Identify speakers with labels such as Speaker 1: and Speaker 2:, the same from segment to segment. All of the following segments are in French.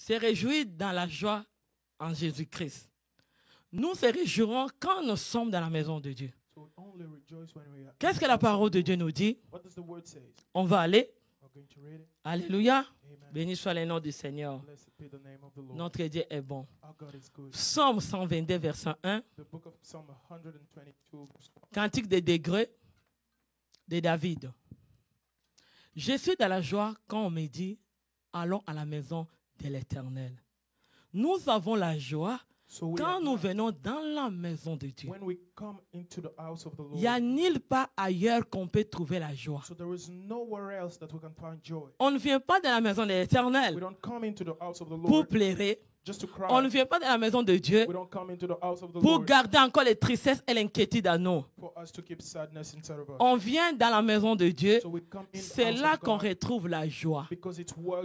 Speaker 1: se réjouit dans la joie en Jésus-Christ. Nous se réjouirons quand nous sommes dans la maison de Dieu. Qu'est-ce que la parole de Dieu nous dit? On va aller. Alléluia. Béni soit le nom du Seigneur. Notre Dieu est bon. Psaume 122, verset 1. Cantique des degrés de David. Je suis dans la joie quand on me dit, allons à la maison de l'Éternel. Nous avons la joie quand nous venons dans la maison de Dieu. Il n'y a nulle part ailleurs qu'on peut trouver la joie. On ne vient pas dans la maison de l'Éternel pour pleurer. On ne vient pas dans la maison de Dieu pour garder encore les tristesses et l'inquiétude à nous. On vient dans la maison de Dieu. C'est là qu'on retrouve la joie.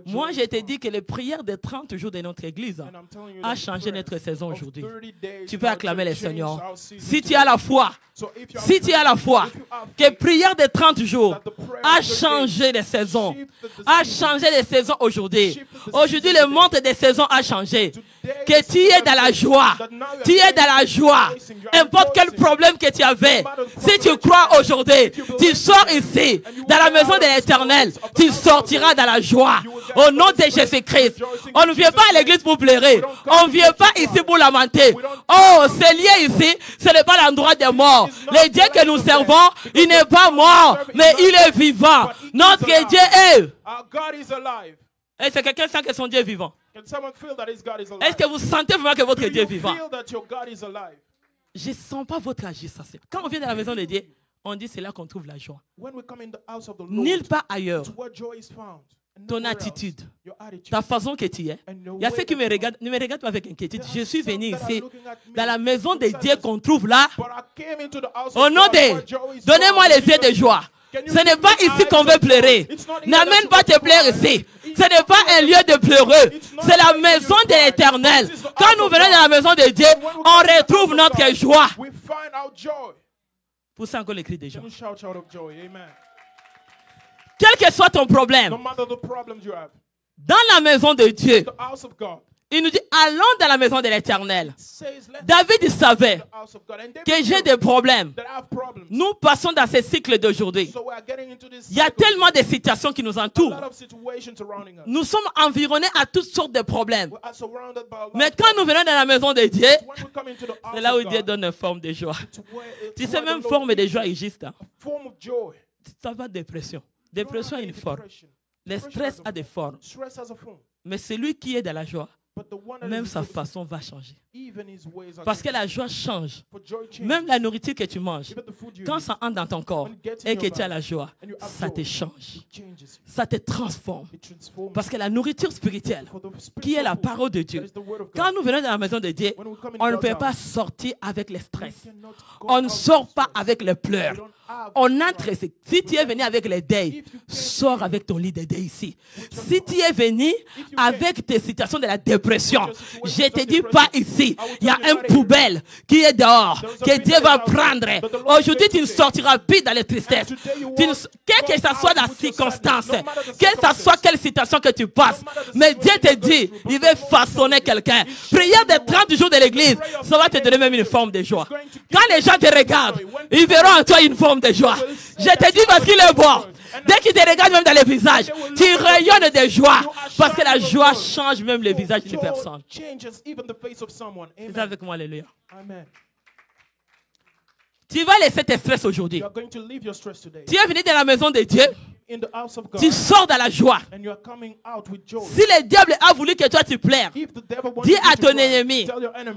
Speaker 1: Moi, je te dis que les prières des 30 jours de notre église a changé notre saison aujourd'hui. Tu peux acclamer le Seigneur. Si tu as la foi, que prière des 30 jours a changé les saisons, a changé les saisons aujourd'hui. Aujourd'hui, le monde des saisons a changé. Que tu es dans la joie. Tu es dans la joie. N'importe quel problème que tu avais. Si tu crois aujourd'hui, tu sors ici, dans la maison de l'Éternel. Tu sortiras dans la joie. Au nom de Jésus-Christ. On ne vient pas à l'église pour pleurer. On ne vient pas ici pour lamenter. Oh, c'est lié ici. Ce n'est pas l'endroit des morts. Le Dieu que nous servons, il n'est pas mort, mais il est vivant. Notre Dieu est. Et c'est quelqu'un qui sent que son Dieu est vivant. Est-ce que vous sentez vraiment que votre Dieu est vivant? Je ne sens pas votre agissement. Quand on vient dans la maison de Dieu, on dit c'est là qu'on trouve la joie. Nulle part ailleurs. Ton attitude, ta façon que tu es. Il y a ceux qui me regardent, ne me regardent pas avec inquiétude. Je suis venu ici, dans la maison de Dieu qu'on trouve là. Au nom de, donnez-moi les yeux de joie. Ce n'est pas ici qu'on veut pleurer. N'amène pas tes pleurs ici. Ce n'est pas un lieu de pleureux. C'est la maison de l'Éternel. Quand nous venons dans la maison de Dieu, on retrouve notre joie. Poussez encore les cris des gens. Quel que soit ton problème, dans la maison de Dieu, il nous dit, allons dans la maison de l'Éternel. David savait que j'ai des problèmes. Nous passons dans ce cycle d'aujourd'hui. Il y a tellement de situations qui nous entourent. Nous sommes environnés à toutes sortes de problèmes. Mais quand nous venons dans la maison de Dieu, c'est là où Dieu donne une forme de joie. Tu sais, même forme de joie existe. Tu n'as pas de dépression. Dépression a une forme. Le stress a des formes. Mais celui qui est dans la joie, même sa façon va changer. Parce que la joie change. Même la nourriture que tu manges, quand ça entre dans ton corps et que tu as la joie, ça te change. Ça te transforme. Parce que la nourriture spirituelle, qui est la parole de Dieu, quand nous venons dans la maison de Dieu, on ne peut pas sortir avec le stress. On ne sort pas avec les pleurs. On entre ici. Si tu es venu avec les deuils, sors avec ton lit de deuil ici. Si tu es venu avec tes situations de la dépression, je ne te dis pas ici. Il y a une poubelle qui est dehors, que Dieu va prendre. Aujourd'hui, tu ne sortiras plus dans les tristesses. Quelle que ce soit la circonstance, quelle que soit quelle situation que tu passes, mais Dieu te dit, il veut façonner quelqu'un. Prière des 30 jours de l'église, ça va te donner même une forme de joie. Quand les gens te regardent, ils verront en toi une forme de joie. Je te dis parce qu'il est bon. Dès qu'il te regarde même dans le visage, tu rayonnes de joie. Parce que la joie change même le visage d'une personne. C'est avec moi, alléluia. Tu vas laisser tes stress aujourd'hui. Tu es venu dans la maison de Dieu. Tu sors dans la joie. Si le diable a voulu que toi tu pleures, dis à ton ennemi,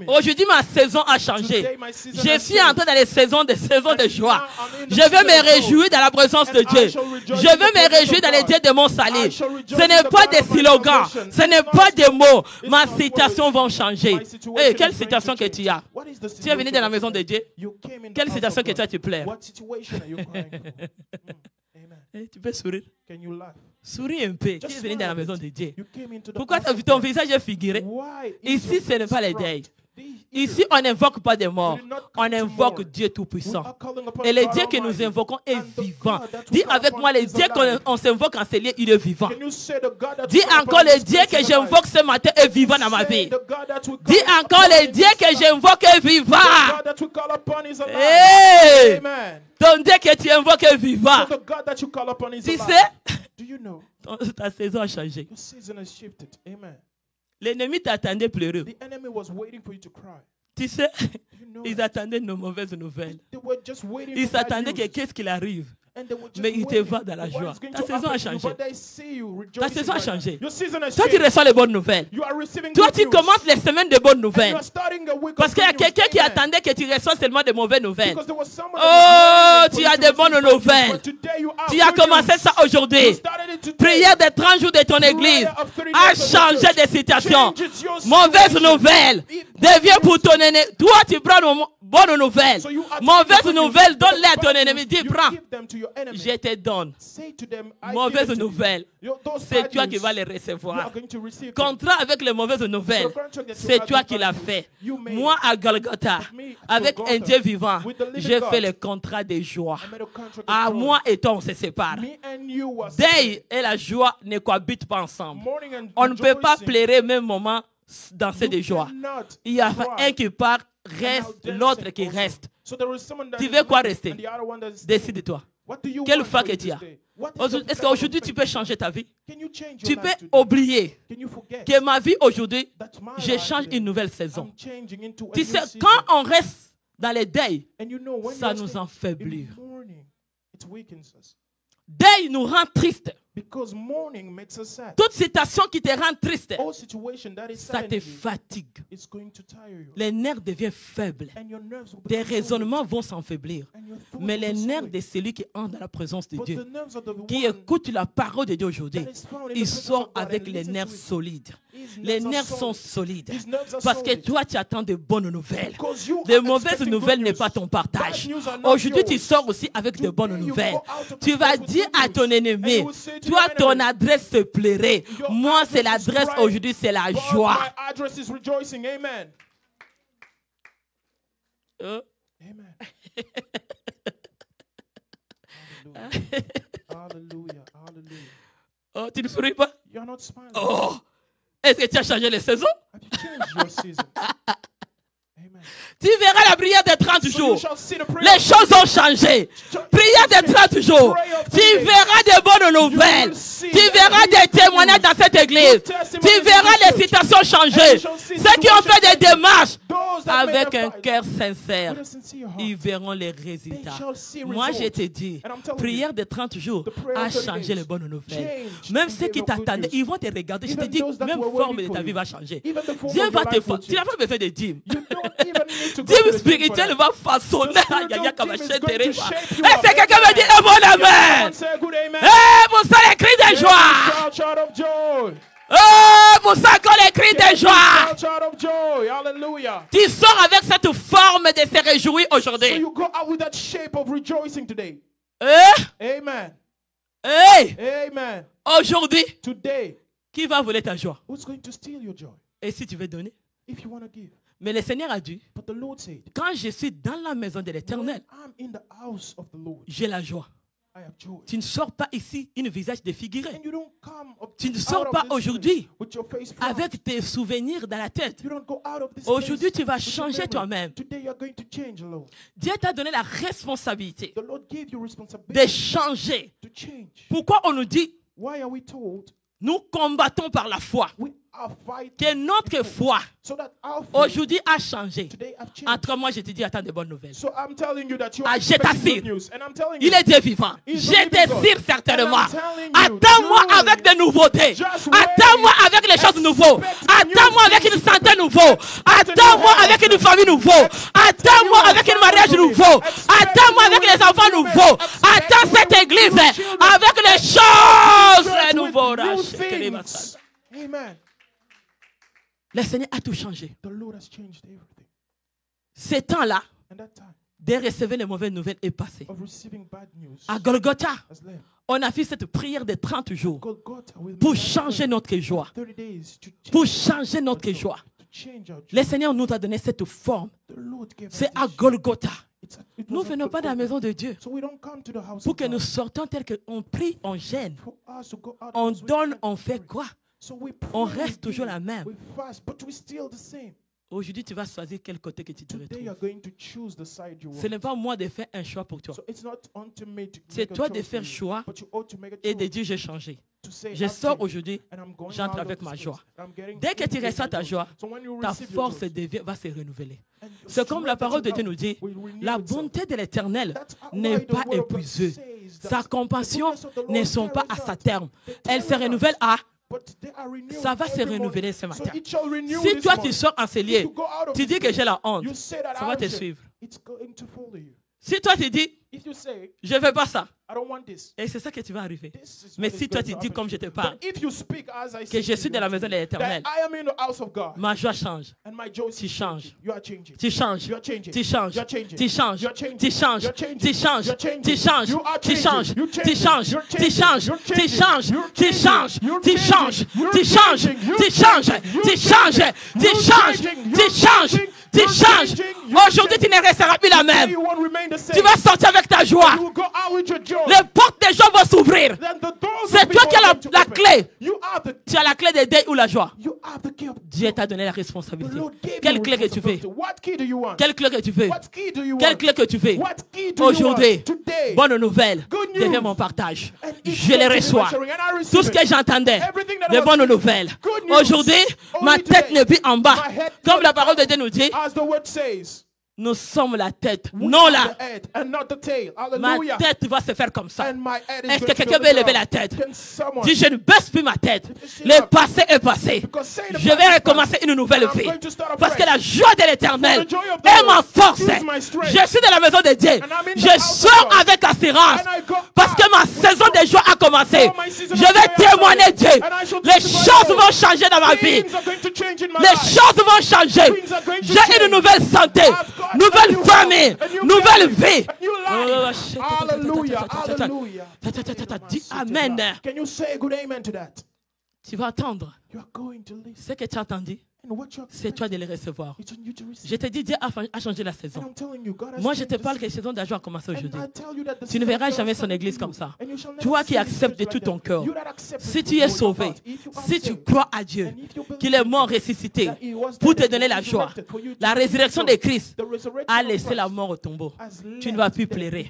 Speaker 1: aujourd'hui ma saison a changé. Je suis entré dans les saisons de joie. Je vais me réjouir dans la présence de Dieu. Je vais me réjouir dans les dieux de mon salut. Ce n'est pas des slogans, ce n'est pas des mots. Ma situation va changer. Hey, quelle situation que tu as? Tu es venu dans la maison de Dieu. Quelle situation que toi tu pleures? Tu peux sourire. Souris un peu. Tu es venu dans la maison de Dieu. Pourquoi ton visage est figuré? Ici, ce n'est pas les deuils. Ici, on n'invoque pas des morts. On invoque Dieu Tout-Puissant. Et le Dieu que nous invoquons est vivant. Dis avec moi, le Dieu qu'on s'invoque en ces lieux, il est vivant. Dis encore, le Dieu que j'invoque ce matin est vivant dans ma vie. Dis encore, le Dieu que j'invoque est vivant. Hey! Ton Dieu que tu invoques est vivant. Tu sais, ta saison a changé. L'ennemi t'attendait pleureux. Tu sais, ils attendaient nos mauvaises nouvelles. Ils s'attendaient que qu'est-ce qu'il arrive. Mais il te va dans la joie. Ta saison a changé. Ta saison a changé. Toi, tu reçois les bonnes nouvelles. Toi, tu commences les semaines de bonnes nouvelles. Parce qu'il y a quelqu'un qui attendait que tu reçoives seulement de mauvaises nouvelles. Oh, tu as de bonnes nouvelles. Tu as commencé ça aujourd'hui. Prière des 30 jours de ton église a changé de situation. Mauvaise nouvelle devient pour ton ennemi. Toi, tu prends nos bonnes nouvelles. Mauvaise nouvelle, donne-les à ton ennemi. Dis, prends. Je te donne. Mauvaise nouvelle. C'est toi qui vas les recevoir. Contrat avec les mauvaises nouvelles. C'est toi qui l'as fait. Moi, à Golgotha, avec un Dieu vivant, j'ai fait le contrat de joie. À moi et toi, on se sépare. Deuil et la joie ne cohabitent pas ensemble. On ne peut pas pleurer au même moment danser de joie. Il y a un qui part, reste, l'autre qui reste. Tu veux quoi rester? Décide-toi. Quelle foi que tu as? Est-ce qu'aujourd'hui tu peux changer ta vie? Tu peux oublier que ma vie aujourd'hui, je change une nouvelle saison. Tu sais, quand on reste dans les deuils, ça nous affaiblit. Deuil nous rend tristes. Toute situation qui te rend triste, ça te fatigue. Les nerfs deviennent faibles. Tes raisonnements vont s'enfaiblir. Mais les nerfs de celui qui entre dans la présence de Dieu, qui écoute la parole de Dieu aujourd'hui, il sort avec les nerfs solides. Les nerfs sont solides. Parce que toi, tu attends de bonnes nouvelles. De mauvaises nouvelles n'est pas ton partage. Aujourd'hui, tu sors aussi avec de bonnes nouvelles. Tu vas dire à ton ennemi, toi, ton adresse se plairait. Moi, c'est l'adresse aujourd'hui, c'est la joie. Oh, tu ne souris pas? Oh, est-ce que tu as changé les saisons? Tu verras la prière des 30 jours. Les choses ont changé. Prière des 30 jours. Tu verras de bonnes nouvelles. Tu verras des témoignages dans cette église. Tu verras les situations changer. Ceux qui ont fait des démarches avec un cœur sincère, ils verront les résultats. Moi, je te dis, prière de 30 jours a changé les bonnes nouvelles. Même ceux qui t'attendaient, ils vont te regarder. Je te dis, même forme de ta vie va changer. Dieu va te faire. Tu n'as pas besoin de dîmes. Dieu spirituel va façonner. Est-ce que quelqu'un me dit un bon amen? Vous savez les cris de joie. Vous savez encore les cris de joie. Tu sors avec cette forme de se réjouir aujourd'hui. Aujourd'hui, qui va voler ta joie? Et si tu veux donner? Mais le Seigneur a dit, quand je suis dans la maison de l'Éternel, j'ai la joie. Tu ne sors pas ici une visage défiguré. Tu ne sors pas aujourd'hui avec tes souvenirs dans la tête. Aujourd'hui, tu vas changer toi-même. Dieu t'a donné la responsabilité de changer. Pourquoi on nous dit, nous combattons par la foi? Que notre foi aujourd'hui a changé. Entre moi, je te dis, attends de bonnes nouvelles. Je t'assure, il est Dieu vivant. Je t'assure certainement. Attends-moi avec des nouveautés. Attends-moi avec les choses nouvelles. Attends-moi avec une santé nouvelle. Attends-moi avec une famille nouvelle. Attends-moi avec un mariage nouveau. Attends-moi avec les enfants nouveaux. Attends cette église avec les choses nouvelles. Amen. Le Seigneur a tout changé. Ce temps-là, de recevoir les mauvaises nouvelles est passé. À Golgotha, on a fait cette prière de 30 jours pour changer notre joie. Pour changer notre joie. Le Seigneur nous a donné cette forme. C'est à Golgotha. Nous ne venons pas dans la maison de Dieu pour que nous sortions tel qu'on prie, on gêne. On donne, on fait quoi? On reste toujours la même. Aujourd'hui, tu vas choisir quel côté que tu te retrouves. Ce n'est pas moi de faire un choix pour toi. C'est toi de faire choix et de dire j'ai changé. Je sors aujourd'hui, j'entre avec ma joie. Dès que tu ressens ta joie, ta force va se renouveler. C'est comme la parole de Dieu nous dit, la bonté de l'Éternel n'est pas épuisée. Sa compassion ne sont pas à sa terme. Elle se renouvelle à... Ça va se renouveler ce matin. Si toi tu sors enseigné, tu dis que j'ai la honte, ça va te suivre. Si toi tu dis, je ne veux pas ça, et c'est ça que tu vas arriver. Mais si toi tu dis comme je te parle, que je suis de la maison de l'Éternel, ma joie change. Tu changes. Tu changes. Tu changes. Tu changes. Tu changes. Tu changes. Tu changes. Tu changes. Tu changes. Tu changes. Tu changes. Tu changes. Tu changes. Tu changes. Tu changes. Tu changes. Tu changes. Tu changes. Tu changes. Aujourd'hui, tu ne resteras plus la même. Tu vas sortir avec ta joie. Les portes des gens vont s'ouvrir. C'est toi qui as la clé. Tu as la clé des deuil ou la joie. Dieu t'a donné la responsabilité. Quelle clé que tu veux? Quelle clé que tu veux? Quelle clé que tu veux? Aujourd'hui, bonne nouvelle devient mon partage. Je les reçois. Tout ce que j'entendais, de bonnes nouvelles. Aujourd'hui, ma tête n'est plus en bas. Comme la parole de Dieu nous dit, nous sommes la tête, non la. Ma tête va se faire comme ça. Est-ce que quelqu'un veut lever la tête? Dis, je ne baisse plus ma tête. Le passé est passé. Je vais recommencer une nouvelle vie. Parce que la joie de l'Éternel est ma force. Je suis dans la maison de Dieu. Je sors avec assurance. Parce que ma saison de joie a commencé. Je vais témoigner Dieu. Les choses vont changer dans ma vie. Les choses vont changer. J'ai une nouvelle santé. Nouvelle famille, nouvelle vie. Dis Amen. Tu vas attendre. Ce que tu as entendu, c'est toi de les recevoir. Je te dis, Dieu a changé la saison. Moi, je te parle que la saison de la joie a commencé aujourd'hui. Tu ne verras jamais son église comme ça. Toi qui acceptes de tout ton cœur, si tu es sauvé, si tu crois à Dieu, qu'il est mort ressuscité pour te donner la joie, la résurrection de Christ a laissé la mort au tombeau. Tu ne vas plus pleurer.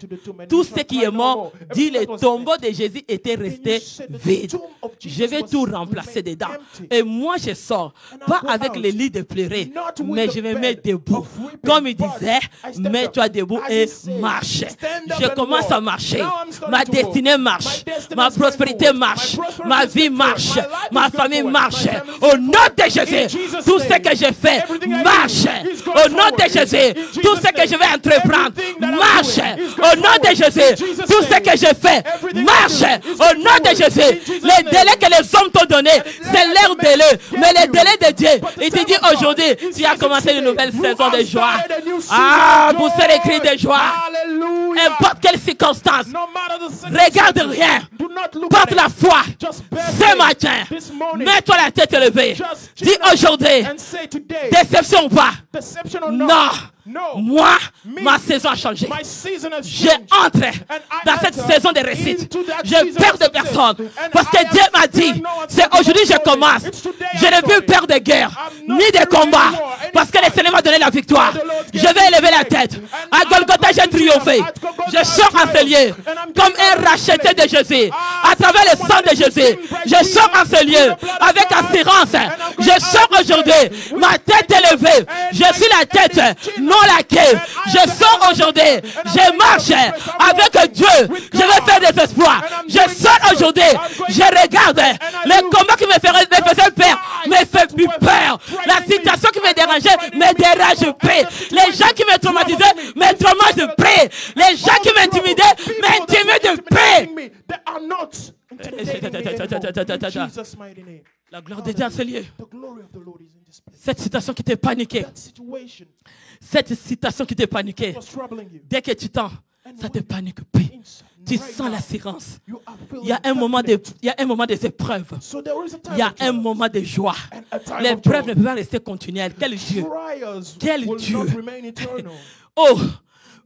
Speaker 1: Tout ce qui est mort, dit le tombeau de Jésus était resté vide. Je vais tout remplacer dedans. Et moi, je sors, pas avec les lits de pleurer, mais je vais mettre debout. Comme il disait, mets-toi debout et marche. Je commence à marcher. Ma destinée marche. Ma prospérité marche. Ma vie marche. Ma famille marche. Au nom de Jésus, tout ce que je fais marche. Au nom de Jésus, tout ce que je vais entreprendre marche. Au nom de Jésus, tout ce que je fais marche. Au nom de Jésus, les délais que les hommes t'ont donnés, c'est leur délai. Mais les délais de Dieu, il te dit aujourd'hui, tu as commencé une nouvelle saison de joie. Ah, vous serez écrit de joie. N'importe quelle circonstance, regarde rien. Porte la foi. Ce matin, mets-toi la tête élevée. Dis aujourd'hui, déception ou pas? Non. Moi, ma saison a changé. J'entre dans cette saison de réussite. Je perds de personnes. Parce que Dieu m'a dit, c'est aujourd'hui que je commence. Je ne veux perdre de guerre, ni de combat. Parce que le Seigneur m'a donné la victoire. Je vais élever la tête. À Golgotha, j'ai triomphé. Je sors enseigné comme un racheté de Jésus. À travers le sang de Jésus, je sors enseigné avec assurance. Je sors aujourd'hui, ma tête élevée. Je suis la tête, non laquelle. Je sors aujourd'hui, je marche avec Dieu. Je vais faire des espoirs. Je sors aujourd'hui, je regarde les combats qui me faisaient peur, me fait plus peur. La situation qui me dérangeait me dérange plus. Les gens qui me traumatisaient me traumatisent plus. Les gens qui m'intimidaient m'intimident plus. La gloire de Dieu, c'est lié. Cette situation qui t'est paniquée. Cette situation qui t'est paniquée. Dès que tu tends ça te panique plus. Tu sens l'assurance. Il y a un moment des épreuves. Il y a un moment de joie. L'épreuve ne peut pas rester continuelle. Quel Dieu. Quel Dieu. Oh,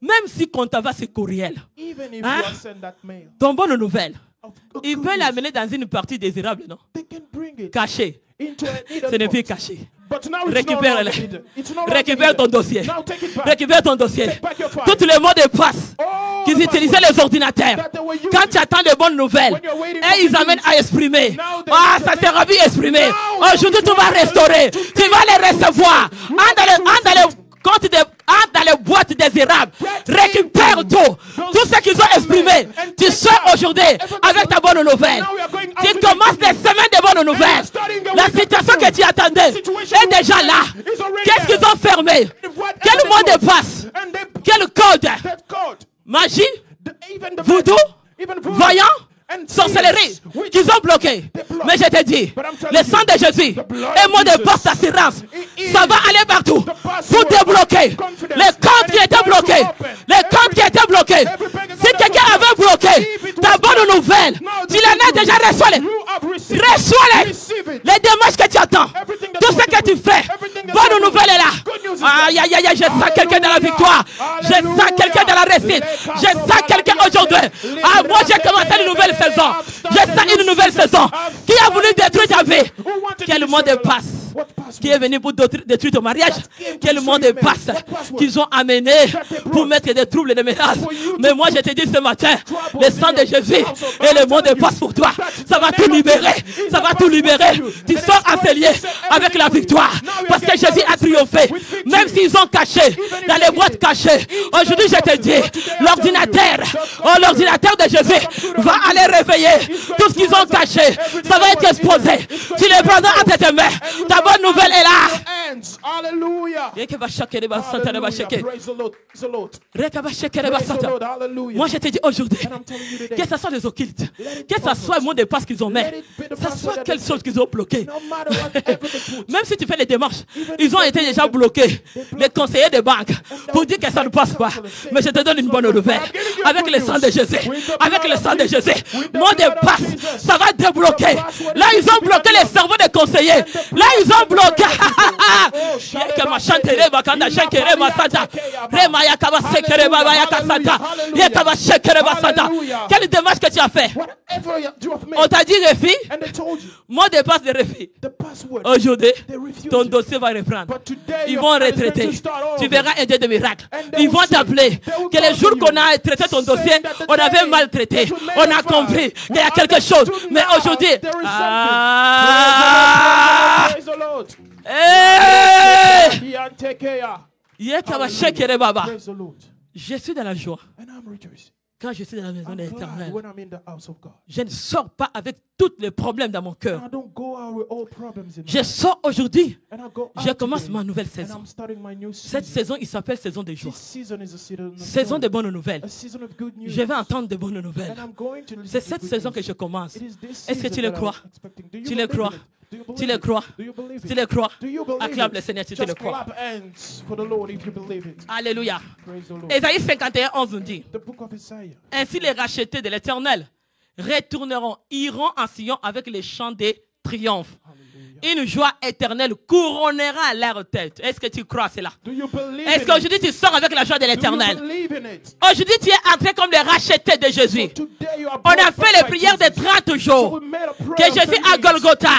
Speaker 1: même si qu'on t'envoie ce courriel, hein, ton bonne nouvelle, il peut l'amener dans une partie désirable, non? Caché. Ce n'est plus caché. Récupère ton dossier. Récupère ton dossier. Tous les mots de passe qu'ils utilisaient les ordinateurs. Quand tu attends de bonnes nouvelles, et ils amènent à exprimer. Ah, ça sera bien exprimé. Aujourd'hui, tu vas restaurer. Tu vas les recevoir. Dans les boîtes désirables, récupère tout ce qu'ils ont exprimé. Tu sors aujourd'hui avec ta bonne nouvelle. Tu commences des semaines de bonnes nouvelles. La situation que tu attendais est déjà là. Qu'est-ce qu'ils ont fermé? Quel mot de passe? Quel code? Magie? Voodoo? Voyant? Sorcellerie qu'ils ont bloqué. Mais je te dis, le sang de Jésus et mot de passe d'assurance, ça va aller partout pour débloquer les comptes qui étaient bloqués. Les comptes qui étaient bloqués. Si quelqu'un avait bloqué ta bonne nouvelle, tu l'en as déjà reçu. Reçois-les. Les démarches que tu attends, tout ce que tu fais, bonne nouvelle est là. Aïe, aïe, aïe, je sens quelqu'un dans la victoire. Je sens quelqu'un dans la réussite. Je sens quelqu'un aujourd'hui. Ah, moi j'ai commencé une nouvelle saison. Je sens une nouvelle saison. Qui a voulu détruire ta vie? Quel monde de passe qui est venu pour détruire ton mariage? Quel monde de passe qu'ils ont amené pour mettre des troubles et des menaces? Mais moi je te dis ce matin, le sang de Jésus et le monde de passe pour toi. Ça va tout libérer. Ça va tout libérer. Tu sors enseigné avec la victoire. Parce que Jésus a triomphé. Même s'ils ont caché dans les boîtes cachées. Aujourd'hui je te dis, l'ordinateur de Jésus va aller réveiller tout ce qu'ils ont caché. Ça va être exposé. Tu les prendras entre tes mains. Ta bonne nouvelle est là. Moi je te dis aujourd'hui, que ce soit les occultes, que ce soit le mot de passe qu'ils ont mis, que ce soit quelque chose qu'ils ont bloqué. Même si tu fais les démarches, ils ont été déjà bloqués. Les conseillers des banques pour dire que ça ne passe pas. Mais je te donne une bonne nouvelle. Avec le sang de Jésus, avec le sang de Jésus, mot de passe, ça va débloquer. Là ils ont bloqué les cerveaux des conseillers. Là ils ont bloqué. Quelle démarche que tu as fait? On t'a dit refus. Mot de passe de refus. Aujourd'hui, ton dossier va reprendre. Ils vont retraiter. Tu verras un Dieu de miracle. Ils vont t'appeler. Que les jours qu'on a traité ton dossier, on avait mal traité. On a compris qu'il y a quelque chose. Mais aujourd'hui, je suis dans la joie. Quand je suis dans la maison de l'Éternel, je ne sors pas avec tous les problèmes dans mon cœur. Je sors aujourd'hui. Je commence ma nouvelle saison. Cette saison, il s'appelle saison de joie. Saison de bonnes nouvelles. Je vais entendre de bonnes nouvelles. C'est cette saison que je commence. Est-ce que tu le crois? Tu le crois? Tu le crois? Tu le crois? Acclame le Seigneur si tu le crois. Alléluia. Ésaïe 51, 11 nous dit: ainsi les rachetés de l'Éternel retourneront, iront en Sion avec les chants de triomphe. Une joie éternelle couronnera leur tête. Est-ce que tu crois cela? Est-ce qu'aujourd'hui tu sors avec la joie de l'Éternel? Aujourd'hui tu es entré comme les rachetés de Jésus. On a fait les prières de 30 jours. Que Jésus à Golgotha,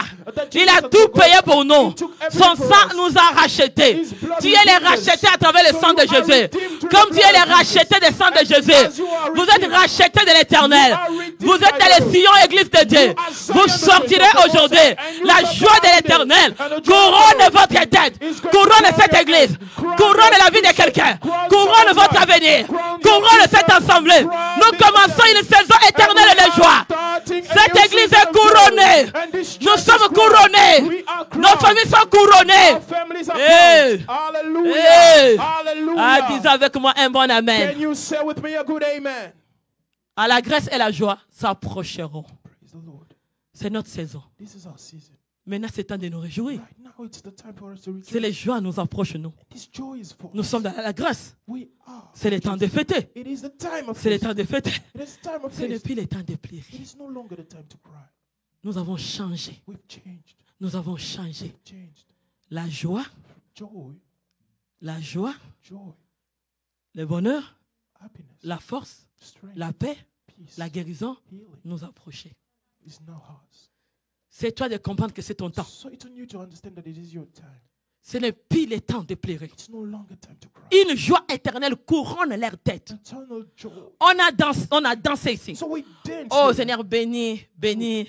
Speaker 1: il a tout payé pour nous. Son sang nous a rachetés. Tu es les rachetés à travers le sang de Jésus. Comme tu es les rachetés du sang de Jésus. Vous êtes rachetés de l'Éternel. Vous êtes dans les Sion, Église de Dieu. Vous sortirez aujourd'hui. La joie de l'Éternel couronne votre tête, couronne cette église, couronne la vie de quelqu'un, couronne votre avenir, couronne cette assemblée. Nous commençons une saison éternelle de joie. Cette église est couronnée. Nous sommes couronnés. Nos familles sont couronnées. Dis avec moi un bon amen. À la grâce et la joie s'approcheront. C'est notre saison. Maintenant, c'est temps de nous réjouir. C'est les joies qui nous approchent, nous. Nous sommes dans la grâce. C'est le temps de fêter. C'est le temps de fêter. Ce n'est plus le temps de pleurer. Nous avons changé. Nous avons changé. La joie, le bonheur, la force, la paix, la guérison nous approcher. C'est toi de comprendre que c'est ton temps. Ce n'est plus le temps de pleurer. Une joie éternelle couronne leur tête. On a dansé ici. Oh Seigneur, bénis, bénis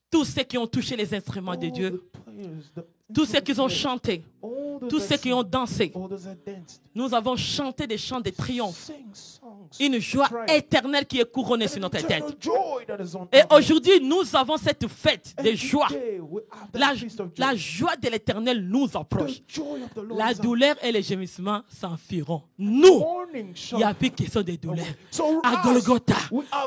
Speaker 1: tous ceux qui ont touché les instruments de Dieu. Tous ceux qui ont chanté. Tous ceux qui ont dansé. Nous avons chanté des chants de triomphe. Une joie éternelle qui est couronnée sur notre tête. Et aujourd'hui, nous avons cette fête de joie. La joie de l'éternel nous approche. La douleur et les gémissements s'enfuiront. Nous, il n'y a plus question de douleur. À Golgotha,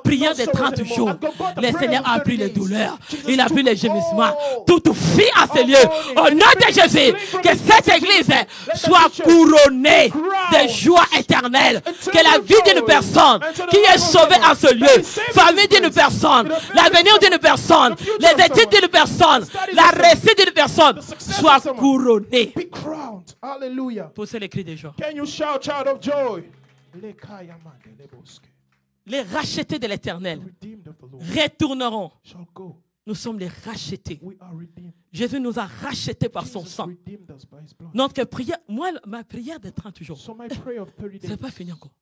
Speaker 1: priant de 30 jours, le Seigneur a pris les douleurs. Il a pris les gémissements. Tout fit à ce lieu. Au nom de Jésus, que cette église soit couronnée de joie éternelle. Que la vie d'une personne qui est sauvée en ce lieu, famille d'une personne, l'avenir d'une personne, les études d'une personne, la réussite d'une personne soit couronnée. Poussez les cris de joie. Les rachetés de l'éternel retourneront. Nous sommes les rachetés. Jésus nous a rachetés par son sang. Notre prière, moi, ma prière de 30 jours, ce n'est pas fini encore.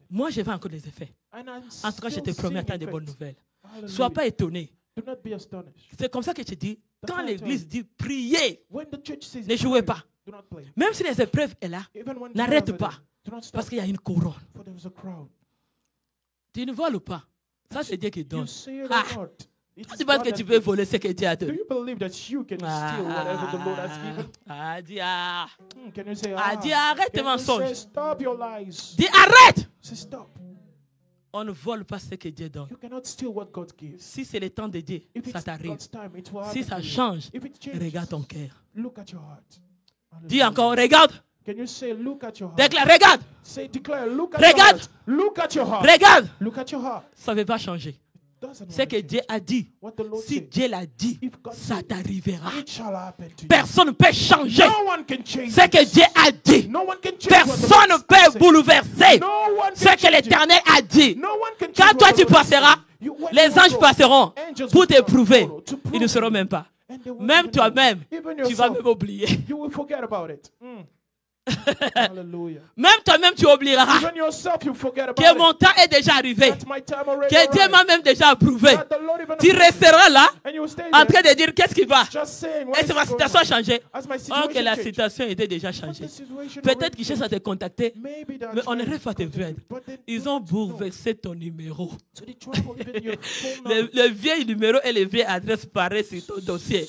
Speaker 1: Moi, je vais encore des effets. En tout cas, je te promets attendre des bonnes nouvelles. Ne sois pas étonné. C'est comme ça que je dis, quand l'église dit priez, ne jouez pas. Même si les épreuves sont là, n'arrête pas. Parce qu'il y a une couronne. Tu ne voles pas. Ça, c'est Dieu qui donne. Tu penses que tu peux voler ce que Dieu a donné? Dis arrête tes mensonges. Dis arrête. On ne vole pas ce que Dieu donne. Si c'est le temps de Dieu, ça t'arrive. Si ça change, regarde ton cœur. Dis encore, regarde. Déclare, regarde. Regarde. Regarde. Ça ne va pas changer. Ce que Dieu a dit, si Dieu l'a dit, ça t'arrivera. Personne ne peut changer ce que Dieu a dit. Personne ne peut bouleverser ce que l'Éternel a dit. Quand toi tu passeras, les anges passeront pour t'éprouver. Ils ne seront même pas. Même toi-même, tu vas même oublier. Même toi-même tu oublieras que mon temps est déjà arrivé, que Dieu m'a même déjà approuvé. Tu resteras là en train de dire qu'est-ce qui va. Est-ce que ma situation a changé? Oh, que la situation était déjà changée. Peut-être qu'ils cherchent à te contacter, mais on n'arrive pas à te joindre. Ils ont bouleversé ton numéro. Le vieil numéro et les vieilles adresses paraissent sur ton dossier.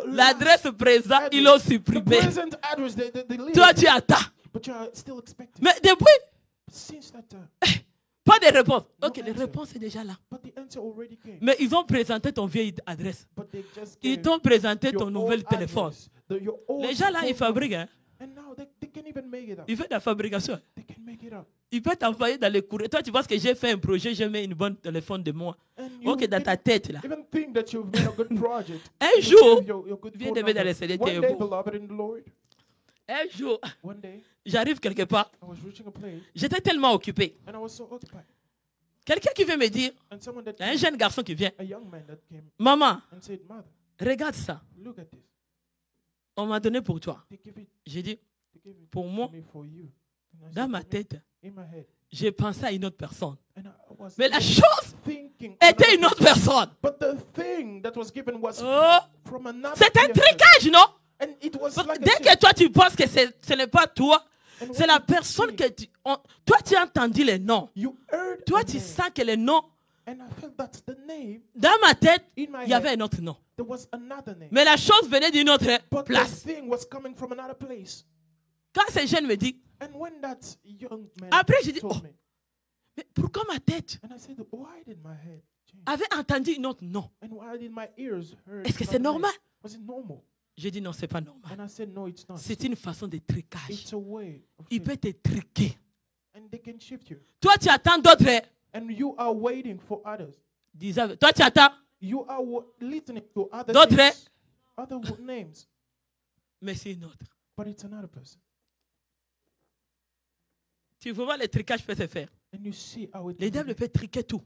Speaker 1: L'adresse présente, ils l'ont supprimée. Toi, tu attends. Mais depuis, pas de réponse. Ok, les réponses sont déjà là. Mais ils ont présenté ton vieille adresse. Ils t'ont présenté ton nouvel téléphone. Les gens là, ils fabriquent. Hein? Ils font de la fabrication. Ils peuvent t'envoyer dans les courriers. Toi, tu vois que j'ai fait un projet, j'ai mis une bonne téléphone de moi. Ok, dans ta tête là. Un jour, viens de mettre dans les CDT. Un jour, j'arrive quelque part. J'étais tellement occupé. Quelqu'un qui vient me dire, il y a un jeune garçon qui vient. Maman, regarde ça. On m'a donné pour toi. J'ai dit, pour moi, dans ma tête, j'ai pensé à une autre personne. Mais la chose était une autre personne. Oh, c'est un tricage, non? Dès que toi tu penses que ce n'est pas toi, c'est la personne que tu... toi tu as entendu les noms. Toi tu sens que les noms... Dans ma tête, il y avait un autre nom. Mais la chose venait d'une autre place. Quand ce jeune me dit... Après je dis, oh, mais pourquoi ma tête? avait entendu une autre non. Est-ce que c'est normal? J'ai dit non, c'est pas normal. C'est une façon de tricage. Il peut te triquer. Toi, tu attends d'autres. Toi, tu attends d'autres. Mais c'est une autre. Tu veux voir les tricages peuvent se faire. Les diables peuvent triquer tout.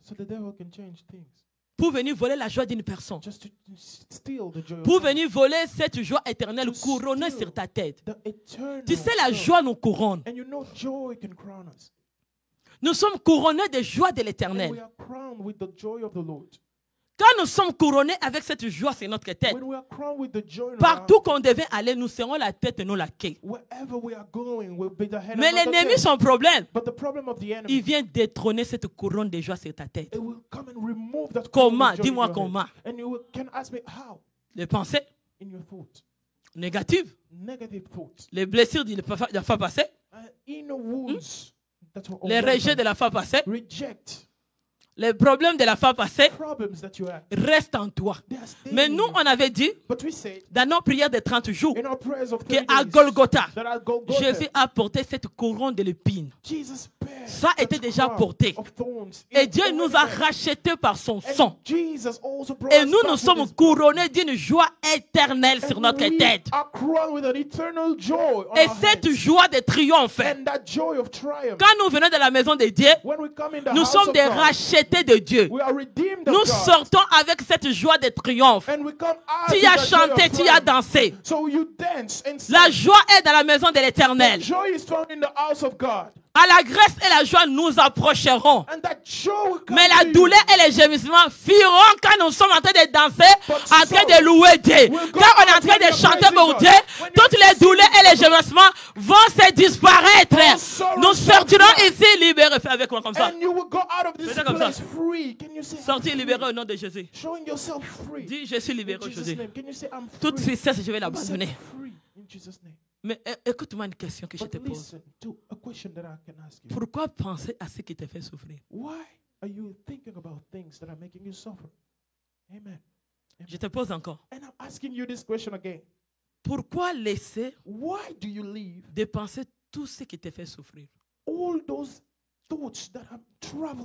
Speaker 1: Pour venir voler la joie d'une personne. Pour venir voler cette joie éternelle couronnée sur ta tête. Tu sais, la joie nous couronne. Nous sommes couronnés de joie de l'éternel. Quand nous sommes couronnés avec cette joie sur notre tête, partout qu'on devait aller, nous serons la tête et non la queue. Mais l'ennemi, son problème, il vient détrôner cette couronne de joie sur ta tête. Comment? Dis-moi comment. Les pensées négatives, les blessures de la fois passée, les rejets de la fois passée, les problèmes de la fois passée restent en toi. Mais nous, on avait dit, dans nos prières de 30 jours, qu'à Golgotha, Jésus a porté cette couronne de l'épine. Ça était déjà porté. Et Dieu nous a rachetés par son sang. Et nous, nous sommes couronnés d'une joie éternelle sur notre tête. Et cette joie de triomphe, quand nous venons de la maison de Dieu, nous sommes des rachetés de Dieu. Nous sortons avec cette joie de triomphe. Tu as chanté, tu as dansé. La joie est dans la maison de l'Éternel. À la grâce et la joie nous approcherons. Mais la douleur et les gémissements fuiront quand nous sommes en train de danser, en train de louer Dieu. Quand on est en train de chanter pour Dieu, toutes les douleurs et les gémissements vont se disparaître. Nous sortirons ici libérés. Fais avec moi comme ça. Fais comme ça. Sortir libéré au nom de Jésus. Dis, je suis libéré aujourd'hui. Toute tristesse, je vais l'abandonner. Mais écoute-moi une question que je te pose. Pourquoi penser à ce qui te fait souffrir? Je te pose encore. Pourquoi laisser de penser tout ce qui te fait souffrir?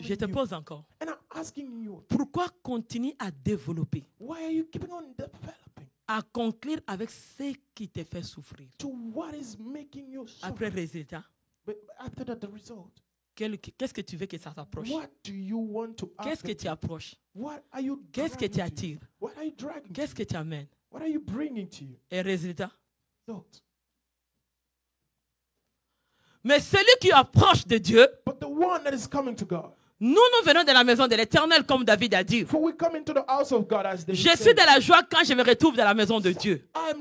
Speaker 1: Je te pose encore. Pourquoi continuer à développer? À conclure avec ce qui te fait souffrir. Après le résultat, qu'est-ce que tu veux que ça t'approche? Qu'est-ce que tu approches? Qu'est-ce que tu attires? Qu'est-ce que tu amènes? Et résultat? Mais celui qui approche de Dieu, nous venons de la maison de l'Éternel, comme David a dit. Je suis de la joie quand je me retrouve dans la maison de Dieu. La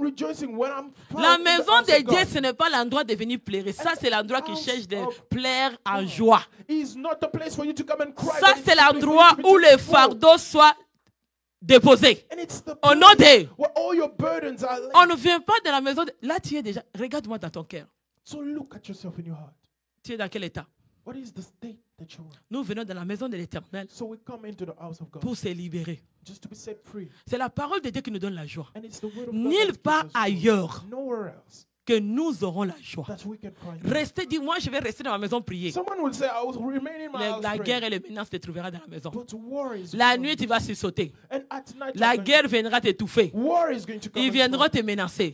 Speaker 1: maison de Dieu, ce n'est pas l'endroit de venir plaire. Ça, c'est l'endroit qui cherche de plaire en joie. Ça, c'est l'endroit où les fardeaux soient déposés. Au nom de... On ne vient pas de la maison de... Là, tu es déjà... Regarde-moi dans ton cœur. Tu es dans quel état? Nous venons de la maison de l'Éternel pour se libérer. C'est la parole de Dieu qui nous donne la joie. Nulle part ailleurs que nous aurons la joie. Restez, dis-moi, je vais rester dans ma maison prier. La guerre et les menaces te trouveront dans la maison. La nuit, tu vas sursauter. La guerre viendra t'étouffer. Ils viendront te menacer.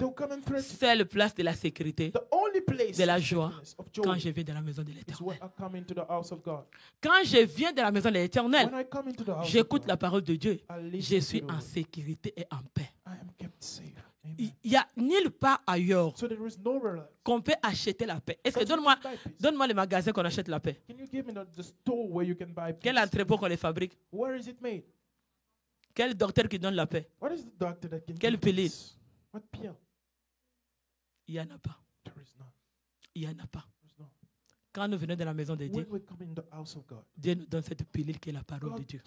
Speaker 1: C'est la place de la sécurité, de la joie, quand je viens de la maison de l'Éternel. Quand je viens de la maison de l'Éternel, j'écoute la parole de Dieu. Je suis en sécurité et en paix. Il n'y a nulle part ailleurs qu'on peut acheter la paix. Est-ce que donne-moi les magasins qu'on achète la paix. Quel entrepôt qu'on les fabrique? Quel docteur qui donne la paix? Quelle pilule? Il n'y en a pas. Il n'y en a pas. Quand nous venons de la maison de Dieu, Dieu nous donne cette pilule qui est la parole de Dieu.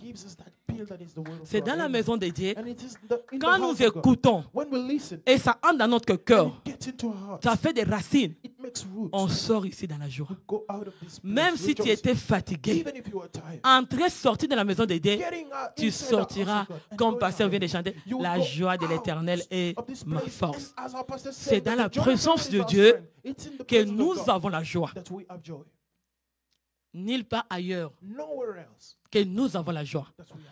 Speaker 1: C'est dans la maison de Dieu, quand nous écoutons et ça entre dans notre cœur, ça fait des racines on sort ici dans la joie. Même si tu étais fatigué, entrer, sortir de la maison de Dieu, tu sortiras, comme pasteur vient de chanter, la joie de l'Éternel est ma force. C'est dans la présence de Dieu que nous avons la joie. Nulle part ailleurs que nous avons la joie.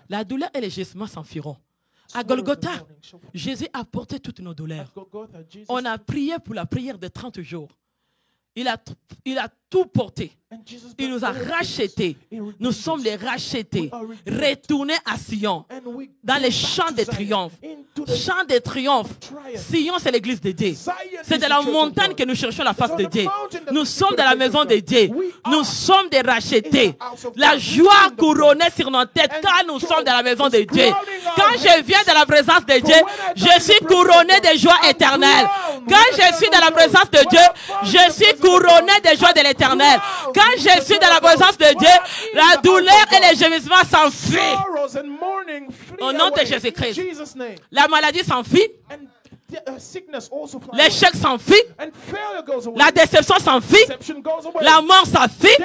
Speaker 1: La douleur et les gisements s'enfuiront. À Golgotha, Jésus a porté toutes nos douleurs. On a prié pour la prière de 30 jours. Il a tout porté. Il nous a rachetés. Nous sommes les rachetés. Retournés à Sion. Dans les chants de triomphe. Chants de triomphe. Sion, c'est l'église de Dieu. C'est de la montagne que nous cherchons la face de Dieu. Nous sommes dans la maison de Dieu. Nous sommes des rachetés. La joie couronnée sur nos têtes quand nous sommes dans la maison de Dieu. Quand je viens dans la présence de Dieu, je suis couronné de joie éternelle. Quand je suis dans la présence de Dieu, je suis couronné de joie de l'éternel. Quand je suis dans la présence de Dieu, la douleur et les gémissements s'enfuient. Au nom de Jésus-Christ. La maladie s'enfuit. L'échec s'enfuit. La déception s'enfuit. La mort s'enfuit.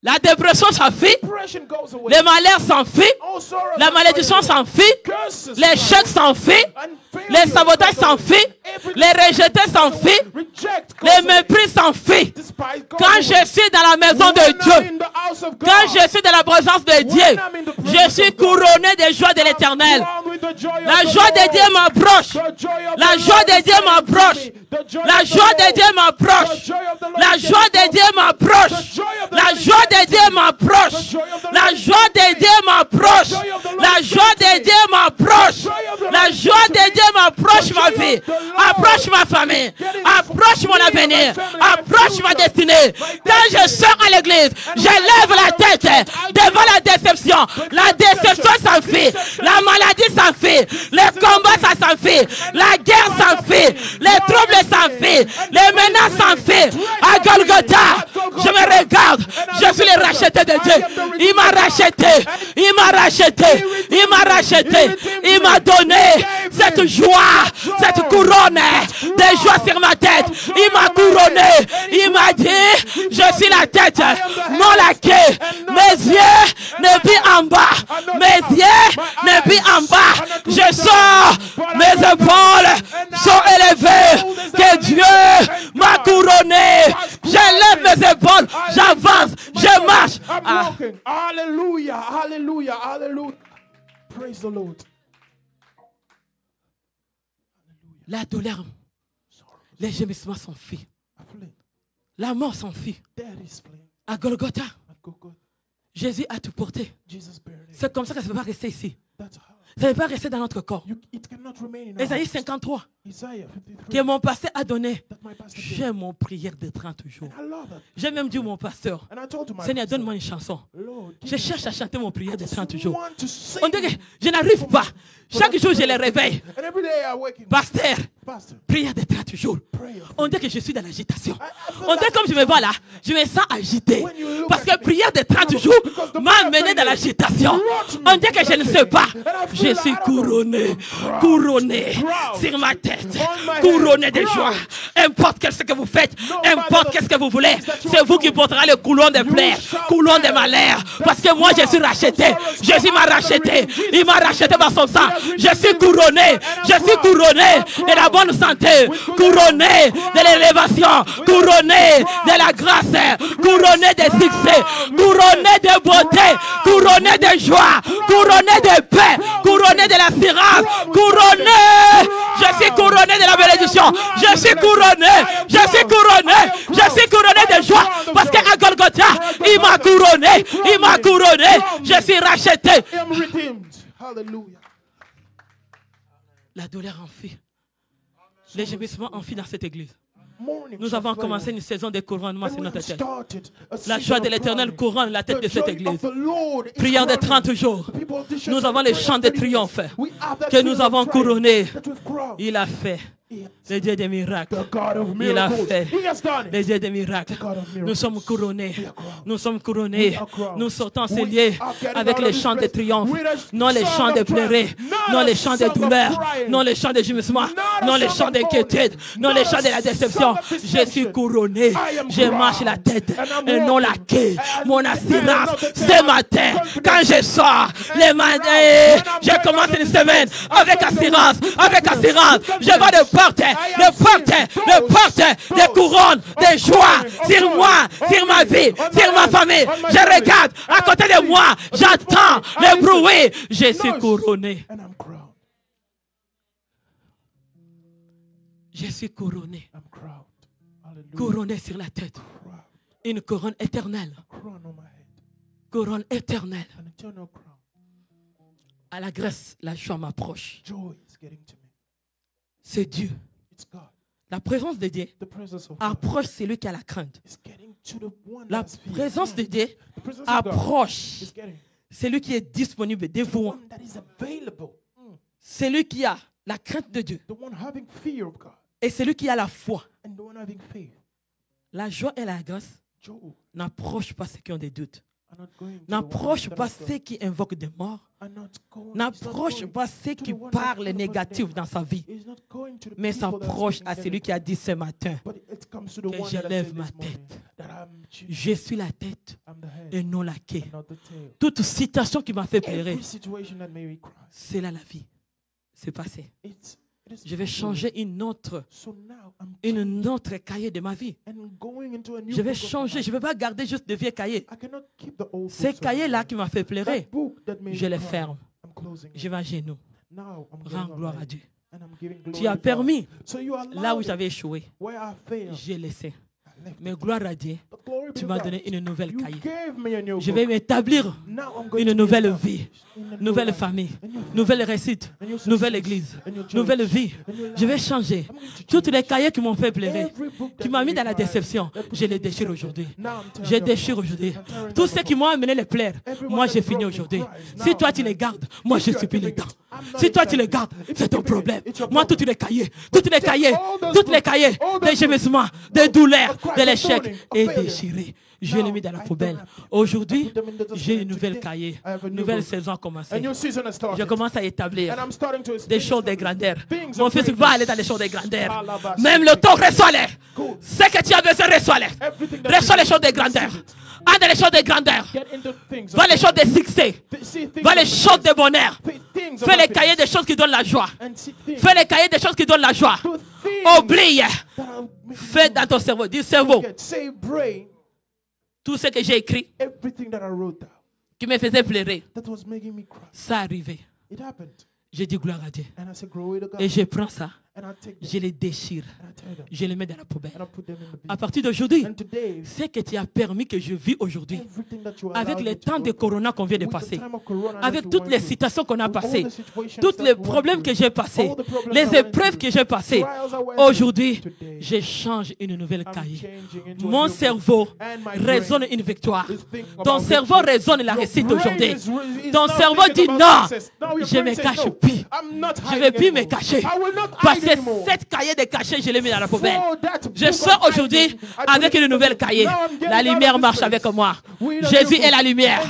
Speaker 1: La dépression s'enfuit. Les malheurs s'enfuient. La malédiction s'enfuit. L'échec s'enfuit. Les sabotages s'enfuient. Les rejetés s'enfuient. Les mépris s'enfuient. Quand je suis dans la maison de Dieu, quand je suis dans la présence de Dieu, je suis couronné de joie de l'éternel. La joie de Dieu m'approche. La joie de Dieu m'approche. La joie de Dieu m'approche. La joie de Dieu m'approche. La joie de Dieu m'approche. La joie de Dieu m'approche. La joie de Dieu m'approche. La joie de Dieu m'approche ma vie. Approche ma famille. Approche mon avenir. Approche ma destinée. Quand je sors à l'église, je lève la tête devant la déception. La déception s'enfuit. La maladie s'enfuit. Les combats ça s'enfuit. La guerre s'enfuit. Les troubles s'enfuient. Les menaces s'enfuient. À Golgotha, je me regarde. Je suis le racheté de Dieu. Il m'a racheté. Il m'a racheté. Il m'a racheté. Il m'a donné cette joie, cette couronne de joie sur ma tête. Il m'a couronné. Il m'a dit, je suis la tête, non la queue. Mes yeux ne vient en bas. Mes yeux ne vient en bas. Je sors, mes épaules sont élevées. Que Dieu m'a couronné. Je lève mes épaules, j'avance, je marche.
Speaker 2: Hallelujah, hallelujah, hallelujah. Praise the Lord.
Speaker 1: La douleur, les gémissements s'enfuient. La mort s'enfuit. À Golgotha, Jésus a tout porté. C'est comme ça que ça ne peut pas rester ici. Ça ne peut pas rester dans notre corps. Ésaïe 53, que mon pasteur a donné. J'aime mon prière de 30 jours. J'ai même dit à mon pasteur, Seigneur, donne-moi une chanson. Je cherche à chanter mon prière de 30 jours. On dit que je n'arrive pas. Chaque jour, je les réveille. Pasteur, prière de 30 jours. On dit que je suis dans l'agitation. On dit comme je me vois là, je me sens agité. Parce que prière de 30 jours m'a amené dans l'agitation. On dit que je ne sais pas. Je suis couronné, couronné sur ma tête, couronné de joie. Importe ce que vous faites, importe ce que vous voulez, c'est vous qui porterez le coulon de plaies, coulon de malheur. Parce que moi je suis racheté, Jésus m'a racheté, il m'a racheté par son sang. Je suis couronné de la bonne santé, couronné de l'élévation, couronné de la grâce, couronné de succès, couronné de beauté, couronné de joie, couronné de paix, couronné de l'assurance, couronné. Je suis couronné de la bénédiction. Je suis couronné. Je suis couronné. Je suis couronné de joie. Parce qu'à Golgotha, il m'a couronné. Il m'a couronné. Je suis racheté. La douleur enfuit. Les gémissements enfuient dans cette église. Nous avons commencé une saison de couronnement sur notre tête. La joie de l'Éternel couronne la tête de cette église. Prière de 30 jours. Nous avons les chants de triomphe que nous avons couronnés. Il a fait. Le Dieu des miracles. Il a fait. Le Dieu des miracles. Nous sommes couronnés. Nous sommes couronnés. Nous sortons ces lieux avec les chants de triomphe. Non les chants de pleurer. Non les chants de douleur. Non les chants de gémissement. non les chants d'inquiétude, non les chants de la déception. Je suis couronné. Je marche la tête et non la queue. Mon assurance, ce matin, quand je sors, les matins, je commence une semaine avec assurance, je vais de porter des couronnes, des joies sur moi, sur ma vie, sur ma famille. Je regarde à côté de moi, j'entends le bruit. Je suis couronné. Je suis couronné. Couronné sur la tête. Une couronne éternelle. Couronne éternelle. À la grâce, la joie m'approche. C'est Dieu. La présence de Dieu approche celui qui a la crainte. La présence de Dieu approche celui qui est disponible, dévouant. Celui qui a la crainte de Dieu. Et celui qui a la foi. La joie et la grâce n'approchent pas ceux qui ont des doutes. N'approche pas ceux qui invoquent des morts. N'approche pas ceux qui parlent négatif dans sa vie. Mais s'approche à celui qui a dit ce matin que je lève ma tête. Je suis la tête et non la queue. Toute situation qui m'a fait pleurer, c'est là la vie. C'est passé. Je vais changer une autre cahier de ma vie. Je vais changer. Je ne vais pas garder juste de vieux cahiers. Ces cahiers-là qui m'ont fait pleurer, je les ferme. Je vais à genoux. Rends gloire à Dieu. Tu as permis, là où j'avais échoué, j'ai laissé. Mais gloire à Dieu, tu m'as donné une nouvelle cahier. Je vais m'établir une nouvelle vie, nouvelle famille, nouvelle réussite, nouvelle église, nouvelle vie. Je vais changer. Toutes les cahiers qui m'ont fait pleurer, qui m'ont mis dans la déception, je les déchire aujourd'hui. Je déchire aujourd'hui. Tous ceux qui m'ont amené les pleurs, moi j'ai fini aujourd'hui. Si toi tu les gardes, moi je suis les dents. Si toi tu les gardes, c'est ton problème. Moi tous les cahiers des gémissements, des douleurs, de l'échec et déchiré. Je l'ai mis dans la poubelle. Aujourd'hui, j'ai une nouvelle cahier. Une nouvelle saison a commencé. Je commence à établir des choses de grandeur. Mon fils va aller dans les choses de grandeur. Même le temps, reçois-les. Ce que tu as besoin, reçois-les. Reçois les choses de grandeur. Va dans les choses de grandeur. Va les choses de succès. Va les choses de bonheur. Fais les cahiers des choses qui donnent la joie. Fais les cahiers des choses qui donnent la joie. Oublie. Fais dans ton cerveau. Dis cerveau. Tout ce que j'ai écrit qui me faisait pleurer, ça arrivait. J'ai dit gloire à Dieu. Et je prends ça, je les déchire, je les mets dans la poubelle. À partir d'aujourd'hui, ce que tu as permis que je vis aujourd'hui, avec le temps de Corona qu'on vient de passer, avec toutes les situations qu'on a passées, tous les problèmes que j'ai passés, les épreuves que j'ai passées, aujourd'hui, je change une nouvelle cahier. Mon cerveau résonne une victoire. Ton cerveau résonne la réussite aujourd'hui. Ton cerveau dit non, je me cache plus. Je ne vais plus me cacher. Parce que cette cahier de cachet, je l'ai mis dans la poubelle. Je sors aujourd'hui avec une nouvelle cahier. La lumière marche avec moi. Jésus est la lumière.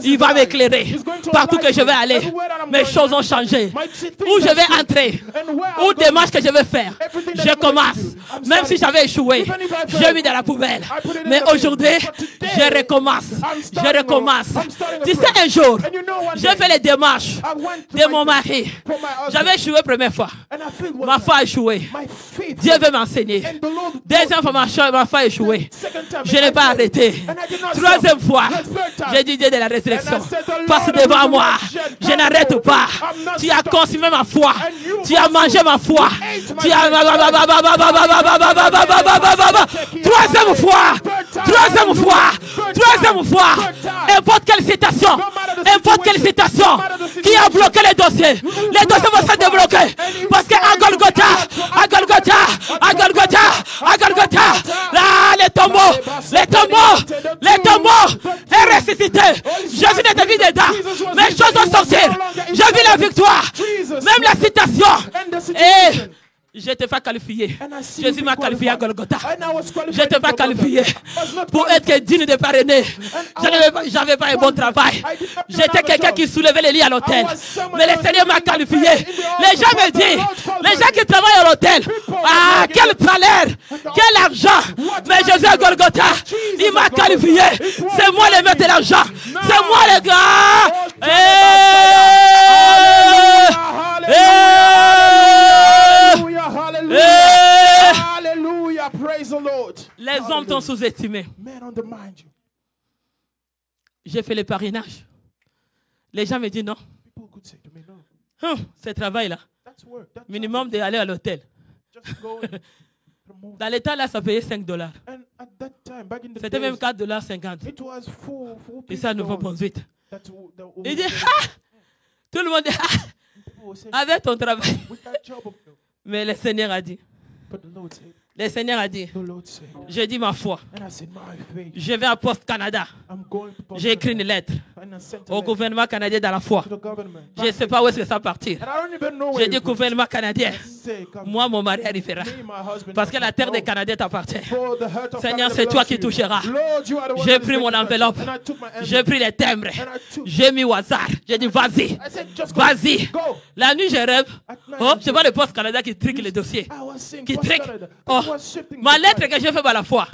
Speaker 1: Il va m'éclairer. Partout que je vais aller, mes choses ont changé. Où je vais entrer, où démarche que je vais faire, je commence. Même si j'avais échoué, je l'ai mis dans la poubelle. Mais aujourd'hui, je recommence. Je recommence. Tu sais, un jour, j'ai fait les démarches de mon mari. J'avais échoué la première fois. Ma foi a échoué. Dieu veut m'enseigner. Deuxième fois, ma foi a échoué. Je n'ai pas arrêté. Troisième fois, j'ai dit Dieu de la résurrection. Passe devant moi. Je n'arrête pas. Tu as consumé ma foi. Tu as mangé ma foi. Tu as... Troisième fois. Troisième fois. Troisième fois. N'importe quelle citation. N'importe quelle citation qui a bloqué les dossiers. Les dossiers vont se débloquer. Parce qu'à Golgotha, à Golgotha, à Golgotha, à Golgotha, là, les tombeaux est ressuscité. Jésus n'est pas vu dedans. Mes choses vont sortir. J'ai vu la victoire. Même la citation. Et Je t'ai pas qualifié. Jésus m'a qualifié à Golgotha. Je t'ai pas qualifié pour être digne de parrainer. J'avais pas un bon travail. J'étais quelqu'un qui soulevait les lits à l'hôtel. Mais le Seigneur m'a qualifié. Les gens me disent, les gens qui travaillent à l'hôtel, ah, quel salaire, quel argent. Mais Jésus à Golgotha, il m'a qualifié. C'est moi le maître de l'argent. C'est moi le gars.
Speaker 2: Hallelujah, praise the Lord.
Speaker 1: Les hommes t'ont sous-estimé. J'ai fait le parrainage. Les gens me disent non. Ce travail-là, minimum d'aller à l'hôtel. Dans l'état là, ça payait $5. C'était même $4,50. Et ça, Nouveau-Brunswick. Il dit, ah! Tout le monde dit, ah! Avec ton travail. Mais le Seigneur a dit, j'ai dit ma foi. Je vais à Poste Canada. J'ai écrit une lettre au gouvernement canadien dans la foi. Je ne sais pas où est-ce que ça va partir. J'ai dit gouvernement canadien. Moi, mon mari arrivera. Parce que la terre des Canadiens t'appartient. Seigneur, c'est toi qui toucheras. J'ai pris mon enveloppe. J'ai pris les timbres. J'ai mis au hasard. J'ai dit vas-y. Vas-y. La nuit, je rêve. Oh, je vois le Poste Canada qui trique les dossiers. Qui trique. Oh, ma lettre que j'ai fait par la foi.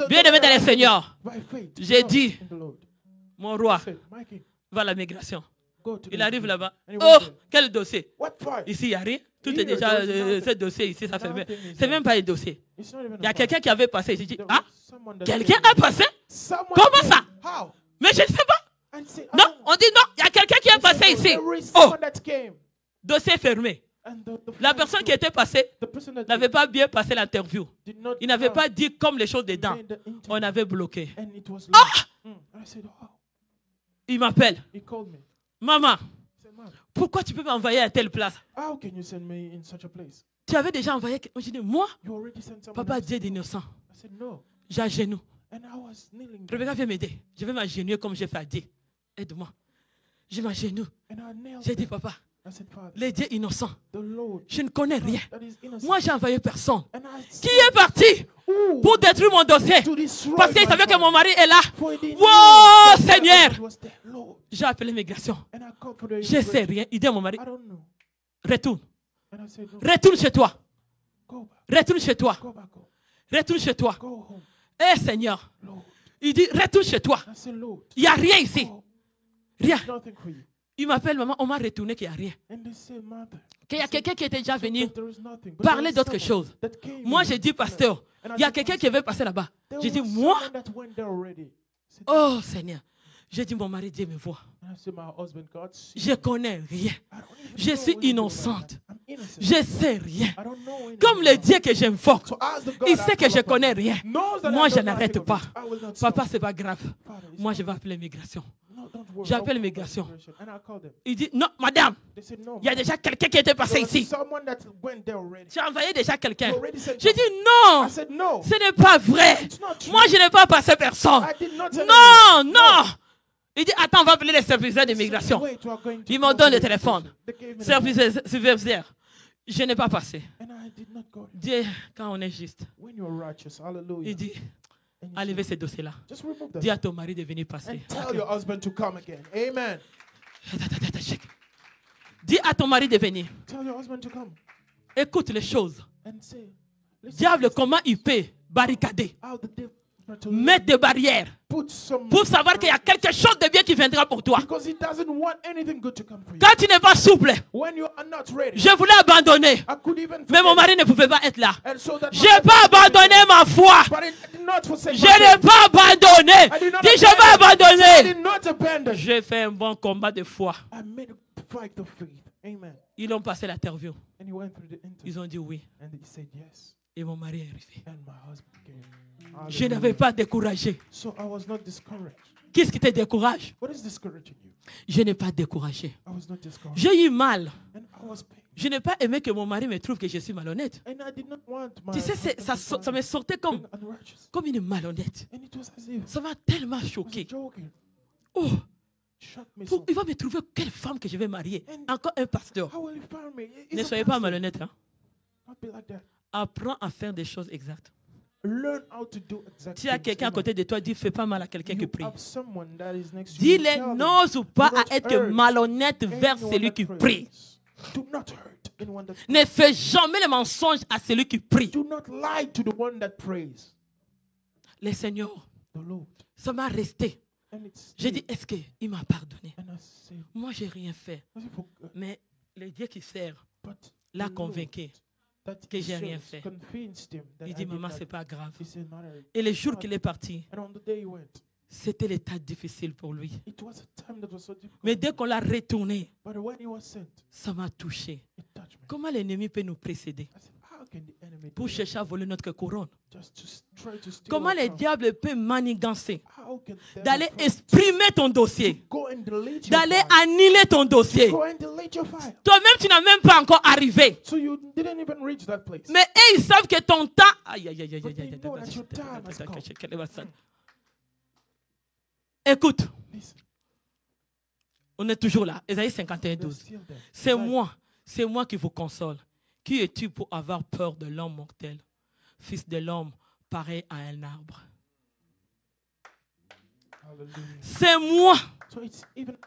Speaker 1: Bien aimé dans le Seigneur. J'ai dit, mon roi, va à la migration. Il arrive là-bas. Oh, quel dossier? Ici, il n'y a rien. Tout est déjà, ce dossier ici, ça fait même. C'est même pas un dossier. Il y a quelqu'un qui avait passé. J'ai dit, ah, quelqu'un a passé? Comment ça? Mais je ne sais pas. Non, on dit non, il y a quelqu'un qui est passé ici. Oh, dossier fermé. La personne qui était passée n'avait pas bien passé l'interview. Il n'avait pas dit comme les choses dedans. On avait bloqué. Ah! Il m'appelle. Maman, pourquoi tu peux m'envoyer à telle place? Tu avais déjà envoyé. Je dis, moi, papa Dieu d'innocent. J'agenouille. Rebecca vient m'aider. Je vais m'agenouiller comme j'ai fait à Dieu. Aide-moi. Je m'agenouille. J'ai dit, papa, les dieux innocents, je ne connais rien. Moi, j'ai envoyé personne. Qui est parti pour détruire mon dossier? Parce qu'il savait que mon mari est là. Wow, Seigneur! J'ai appelé l'immigration. Je ne sais rien. Il dit à mon mari, retourne. Retourne chez toi. Retourne chez toi. Retourne chez toi. Eh Seigneur. Il dit, retourne chez toi. Il n'y a rien ici. Rien. Il m'appelle, maman, on m'a retourné qu'il n'y a rien. Qu'il y a quelqu'un qui était déjà venu parler d'autre chose. Moi, j'ai dit, pasteur, il y a quelqu'un qui veut passer là-bas. J'ai dit, moi? Oh Seigneur. J'ai dit, mon mari, Dieu me voit. Je ne connais rien. Je suis innocente. Je ne sais rien. Comme le Dieu que j'invoque, il sait que je ne connais rien. Moi, je n'arrête pas. Papa, ce n'est pas grave. Moi, je vais appeler l'immigration. J'appelle l'immigration. Il dit, non, madame, il y a déjà quelqu'un qui était passé ici. Tu as envoyé déjà quelqu'un. J'ai dit, non, ce n'est pas vrai. Moi, je n'ai pas passé personne. Non, non. Il dit, attends, on va appeler les services d'immigration. Ils m'ont donné le téléphone. Services. Je n'ai pas passé. Dieu, quand on est juste, il dit, enlevez ces dossiers-là. Dis à ton mari de venir passer. Dis à ton mari de venir. Écoute les choses. Diable, comment il peut barricader, mettre des barrières pour savoir qu'il y a quelque chose de bien qui viendra pour toi. Quand tu n'es pas souple, je voulais abandonner, mais mon mari ne pouvait pas être là. Je n'ai pas abandonné ma foi. Je n'ai pas abandonné. Dis, je vais abandonner. J'ai fait un bon combat de foi. Ils ont passé l'interview. Ils ont dit oui. Et mon mari est arrivé. Je n'avais pas découragé. Qu'est-ce qui te décourage? Je n'ai pas découragé. J'ai eu mal. Je n'ai pas aimé que mon mari me trouve que je suis malhonnête. Tu sais, ça me sortait comme une malhonnête. Ça m'a tellement choqué. Oh, il va me trouver quelle femme que je vais marier. Encore un pasteur. Ne soyez pas malhonnête. Hein? Apprends à faire des choses exactes.
Speaker 2: Learn how to do exact
Speaker 1: Tu as quelqu'un à
Speaker 2: things.
Speaker 1: côté de toi, dis fais pas mal à quelqu'un qui
Speaker 2: You
Speaker 1: prie.
Speaker 2: have someone that is next to you.
Speaker 1: Dis-les,
Speaker 2: Tell them,
Speaker 1: n'ose pas
Speaker 2: do
Speaker 1: à
Speaker 2: not
Speaker 1: être
Speaker 2: hurt
Speaker 1: malhonnête vers
Speaker 2: anyone
Speaker 1: celui
Speaker 2: that
Speaker 1: qui
Speaker 2: prays.
Speaker 1: prie.
Speaker 2: Do not hurt anyone that prays.
Speaker 1: Ne fais jamais le mensonge à celui qui prie.
Speaker 2: Do not lie to the one that prays.
Speaker 1: Le Seigneur,
Speaker 2: The Lord.
Speaker 1: ça m'a resté.
Speaker 2: And it's
Speaker 1: J'ai dit, est-ce qu'il m'a pardonné?
Speaker 2: and I say,
Speaker 1: Moi, j'ai rien fait. Mais le Dieu qui sert
Speaker 2: but
Speaker 1: l'a
Speaker 2: the
Speaker 1: convaincu
Speaker 2: that
Speaker 1: que
Speaker 2: he
Speaker 1: j'ai rien
Speaker 2: serves
Speaker 1: fait.
Speaker 2: convinced him that
Speaker 1: Il
Speaker 2: I
Speaker 1: dit,
Speaker 2: did
Speaker 1: maman,
Speaker 2: not.
Speaker 1: c'est pas grave.
Speaker 2: He said, "Mother,"
Speaker 1: Et le jour qu'il est parti,
Speaker 2: and on the day he went,
Speaker 1: c'était l'état difficile pour lui.
Speaker 2: it was a time that was so difficult.
Speaker 1: Mais dès qu'on l'a retourné,
Speaker 2: But when he was sent,
Speaker 1: ça m'a touché.
Speaker 2: it touched me.
Speaker 1: Comment l'ennemi peut nous précéder
Speaker 2: I said, how can the enemy
Speaker 1: pour
Speaker 2: do that?
Speaker 1: chercher à voler notre couronne?
Speaker 2: Just to try to steal
Speaker 1: Comment
Speaker 2: our
Speaker 1: le
Speaker 2: crown?
Speaker 1: diable peut manigancer,
Speaker 2: How can the
Speaker 1: d'aller
Speaker 2: devil
Speaker 1: exprimer ton dossier,
Speaker 2: go and delete your
Speaker 1: d'aller
Speaker 2: file?
Speaker 1: annuler ton dossier?
Speaker 2: Go and delete your file.
Speaker 1: Toi-même, tu n'as même pas encore arrivé.
Speaker 2: So you didn't even reach that place.
Speaker 1: Mais eux, ils savent que ton temps... Aïe, aïe, aïe, aïe,
Speaker 2: But
Speaker 1: aïe,
Speaker 2: they
Speaker 1: aïe,
Speaker 2: know that your time has come.
Speaker 1: Écoute,
Speaker 2: Listen,
Speaker 1: on est toujours là. Ésaïe 51,
Speaker 2: they're
Speaker 1: 12.
Speaker 2: still there.
Speaker 1: C'est moi qui vous console. Qui es-tu pour avoir peur de l'homme mortel? Fils de l'homme, pareil à un arbre.
Speaker 2: Hallelujah.
Speaker 1: C'est moi.
Speaker 2: So it's even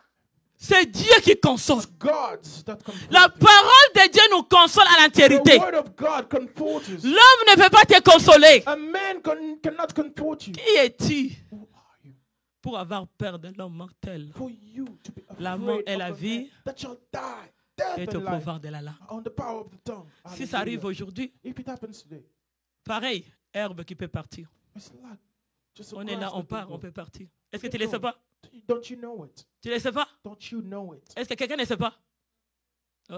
Speaker 1: C'est Dieu qui console.
Speaker 2: gods that comfort
Speaker 1: La
Speaker 2: you.
Speaker 1: parole de Dieu nous console à
Speaker 2: The
Speaker 1: l'intériorité.
Speaker 2: word of God comforts us.
Speaker 1: L'homme ne peut pas te consoler.
Speaker 2: A man cannot comfort you.
Speaker 1: Qui es-tu
Speaker 2: Who are you?
Speaker 1: pour avoir peur de l'homme mortel?
Speaker 2: For you to be
Speaker 1: La mort
Speaker 2: afraid
Speaker 1: et
Speaker 2: of
Speaker 1: la
Speaker 2: a
Speaker 1: vie
Speaker 2: man that shall die.
Speaker 1: et
Speaker 2: Death
Speaker 1: au
Speaker 2: and life
Speaker 1: pouvoir de la langue.
Speaker 2: on the power of the tongue.
Speaker 1: Si ça arrive
Speaker 2: Hallelujah.
Speaker 1: aujourd'hui,
Speaker 2: If it happens today,
Speaker 1: pareil, herbe qui peut partir.
Speaker 2: it's like just a
Speaker 1: On est là,
Speaker 2: grass
Speaker 1: on
Speaker 2: that
Speaker 1: part,
Speaker 2: will
Speaker 1: on
Speaker 2: go.
Speaker 1: peut partir. Est-ce que tu ne le sais pas?
Speaker 2: Don't you know it?
Speaker 1: Tu ne le sais pas?
Speaker 2: Don't you know it?
Speaker 1: Est-ce que quelqu'un ne sait pas?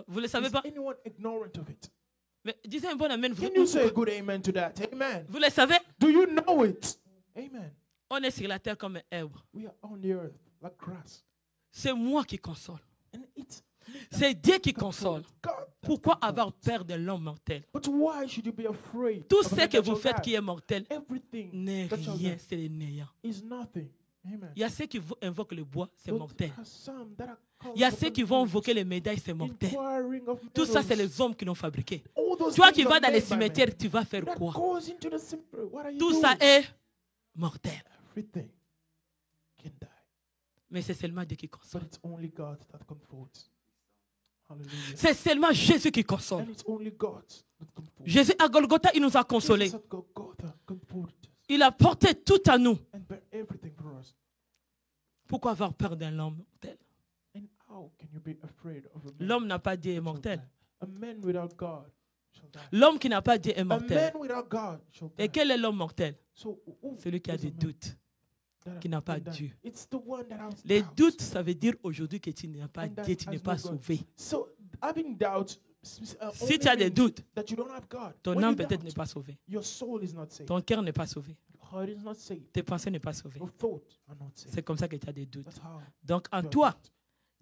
Speaker 1: Vous ne le savez
Speaker 2: Is
Speaker 1: pas?
Speaker 2: anyone ignorant of it?
Speaker 1: Mais disez un bon amen.
Speaker 2: Can you say a good amen to that? Amen.
Speaker 1: Vous le savez?
Speaker 2: Do you know it? Amen.
Speaker 1: On est sur la terre comme un herbe.
Speaker 2: We are on the earth like grass.
Speaker 1: C'est moi qui console.
Speaker 2: And it's
Speaker 1: C'est Dieu qui console.
Speaker 2: God.
Speaker 1: Pourquoi avoir peur de l'homme mortel?
Speaker 2: But why should you be afraid?
Speaker 1: Tout
Speaker 2: of a
Speaker 1: ce
Speaker 2: man
Speaker 1: que
Speaker 2: that
Speaker 1: vous
Speaker 2: shall
Speaker 1: faites
Speaker 2: die?
Speaker 1: qui est mortel
Speaker 2: Everything
Speaker 1: n'est
Speaker 2: that shall
Speaker 1: rien,
Speaker 2: die
Speaker 1: c'est le néant.
Speaker 2: is nothing. Amen.
Speaker 1: Il y a ceux qui invoquent le bois, c'est
Speaker 2: But
Speaker 1: mortel.
Speaker 2: there are some that are called
Speaker 1: Il y a
Speaker 2: upon
Speaker 1: ceux qui vont
Speaker 2: things,
Speaker 1: invoquer les médailles, c'est mortel.
Speaker 2: inquiring of
Speaker 1: Tout ça, c'est
Speaker 2: metals.
Speaker 1: les hommes qui l'ont fabriqué.
Speaker 2: All those
Speaker 1: Toi
Speaker 2: things
Speaker 1: qui
Speaker 2: are
Speaker 1: vas dans les
Speaker 2: made by men.
Speaker 1: cimetières, tu vas faire
Speaker 2: That
Speaker 1: quoi?
Speaker 2: goes into the simple. What are you
Speaker 1: Tout
Speaker 2: doing?
Speaker 1: ça est mortel.
Speaker 2: Everything can die.
Speaker 1: Mais c'est seulement Dieu qui
Speaker 2: But
Speaker 1: console.
Speaker 2: it's only God that comforts. Hallelujah.
Speaker 1: C'est seulement Jésus qui console.
Speaker 2: And it's only God that comforts.
Speaker 1: Jésus à Golgotha, il nous a consolés.
Speaker 2: Jesus at Golgotha comforted us
Speaker 1: Il a porté tout à nous.
Speaker 2: and bear everything for us.
Speaker 1: Pourquoi avoir peur d'un homme mortel?
Speaker 2: And how can you be afraid of a man
Speaker 1: L'homme n'a pas Dieu est
Speaker 2: shall
Speaker 1: mortel.
Speaker 2: die? A man without God shall die.
Speaker 1: L'homme qui n'a pas Dieu est
Speaker 2: A
Speaker 1: mortel.
Speaker 2: man without God shall die.
Speaker 1: Et quel est l'homme mortel?
Speaker 2: So who
Speaker 1: Celui qui a
Speaker 2: is a
Speaker 1: des
Speaker 2: man
Speaker 1: doutes,
Speaker 2: that
Speaker 1: qui n'a pas
Speaker 2: can die?
Speaker 1: Dieu.
Speaker 2: It's the one that has
Speaker 1: Les
Speaker 2: doubts.
Speaker 1: doutes, ça veut dire aujourd'hui que tu n'as pas
Speaker 2: And that
Speaker 1: Dieu, tu n'es
Speaker 2: has
Speaker 1: pas
Speaker 2: no God.
Speaker 1: sauvé.
Speaker 2: So having doubts
Speaker 1: Si tu as des doutes,
Speaker 2: that you don't have God.
Speaker 1: ton
Speaker 2: When
Speaker 1: âme
Speaker 2: you
Speaker 1: peut-être
Speaker 2: doubt,
Speaker 1: n'est pas sauvée.
Speaker 2: your soul is not saved.
Speaker 1: Ton cœur n'est pas sauvé.
Speaker 2: Your heart is not saved.
Speaker 1: Tes pensées n'est pas sauvées.
Speaker 2: Your thoughts are not saved.
Speaker 1: C'est comme ça que tu as des doutes.
Speaker 2: That's how
Speaker 1: Donc en
Speaker 2: you are
Speaker 1: toi,
Speaker 2: doubt.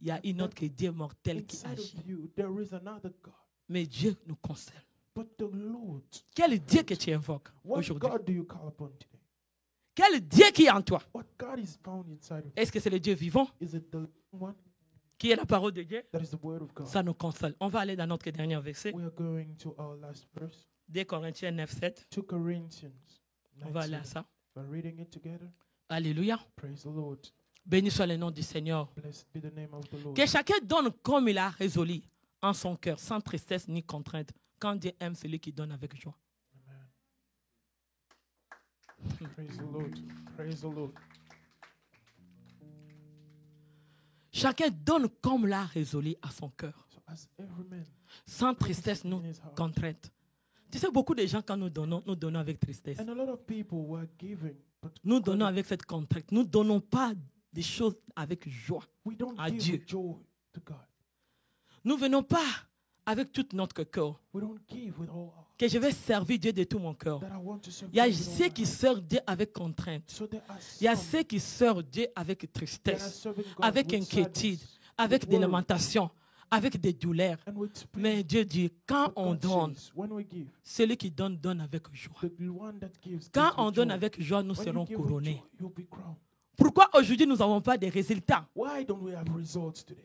Speaker 1: il y a une autre que Dieu mortel qui
Speaker 2: Inside
Speaker 1: agit.
Speaker 2: of you, there is another God.
Speaker 1: Mais Dieu nous console.
Speaker 2: But the Lord,
Speaker 1: Quel Dieu que tu invoques
Speaker 2: what
Speaker 1: aujourd'hui?
Speaker 2: God do you call upon today?
Speaker 1: Quel Dieu qui est en toi?
Speaker 2: What God is found inside of you?
Speaker 1: Est-ce que c'est le Dieu vivant
Speaker 2: Is it the living one?
Speaker 1: qui est la parole de Dieu?
Speaker 2: That is the word of God.
Speaker 1: Ça nous console. On va aller dans notre dernier verset.
Speaker 2: We are going to our last verse.
Speaker 1: 2 Corinthiens 9, 7.
Speaker 2: 2 Corinthians.
Speaker 1: On va aller à
Speaker 2: 9:7.
Speaker 1: ça.
Speaker 2: We're reading it together.
Speaker 1: Alléluia.
Speaker 2: Praise the Lord.
Speaker 1: Béni soit le nom du Seigneur.
Speaker 2: Blessed be the name of the Lord.
Speaker 1: Que chacun donne comme il a résolu en son cœur, sans tristesse ni contrainte, quand Dieu aime celui qui donne avec joie.
Speaker 2: Amen. Praise the Lord. Praise the Lord.
Speaker 1: Chacun donne comme l'a résolu à son cœur,
Speaker 2: So as every man
Speaker 1: sans tristesse ni
Speaker 2: in his heart.
Speaker 1: contrainte. Tu sais, beaucoup de gens, quand nous donnons avec tristesse.
Speaker 2: And a lot of people were giving, but
Speaker 1: Nous donnons avec cette contrainte. Nous ne donnons pas des choses avec joie.
Speaker 2: we don't
Speaker 1: à
Speaker 2: give
Speaker 1: Dieu.
Speaker 2: with joy to God.
Speaker 1: Nous ne venons pas avec tout notre cœur.
Speaker 2: We don't give with all our
Speaker 1: Que je vais servir Dieu de tout mon cœur.
Speaker 2: that I want to serve
Speaker 1: Il y a
Speaker 2: God with all
Speaker 1: ceux
Speaker 2: my
Speaker 1: qui
Speaker 2: heart.
Speaker 1: servent Dieu avec contrainte.
Speaker 2: So there are
Speaker 1: Il y a
Speaker 2: some
Speaker 1: ceux qui servent Dieu avec
Speaker 2: that are
Speaker 1: tristesse,
Speaker 2: serving God
Speaker 1: avec
Speaker 2: with
Speaker 1: inquiétude,
Speaker 2: sadness,
Speaker 1: avec
Speaker 2: with
Speaker 1: des
Speaker 2: worry,
Speaker 1: lamentations, avec des douleurs.
Speaker 2: and with pain.
Speaker 1: Mais Dieu dit, quand
Speaker 2: But
Speaker 1: on
Speaker 2: God
Speaker 1: donne,
Speaker 2: says, when we give,
Speaker 1: celui qui donne, donne avec joie.
Speaker 2: the one that gives,
Speaker 1: Quand
Speaker 2: gives
Speaker 1: on
Speaker 2: with
Speaker 1: donne
Speaker 2: joy.
Speaker 1: avec joie, nous
Speaker 2: When
Speaker 1: serons
Speaker 2: you give with
Speaker 1: couronnés.
Speaker 2: joy, you'll be crowned.
Speaker 1: Pourquoi aujourd'hui nous n'avons pas de résultats?
Speaker 2: Why don't we have results today?